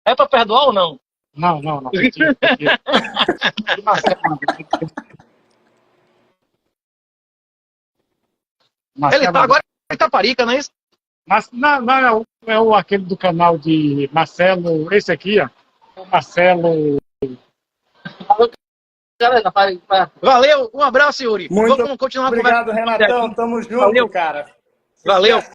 É pra perdoar ou não? Não. Retira. Ele tá agora em Itaparica, não é isso? Mas não é aquele do canal de Marcelo, esse aqui, ó. O Marcelo. Valeu, um abraço, Yuri. Muito Vamos continuar obrigado, conversando. Renatão. Tamo junto, Valeu. cara. Valeu.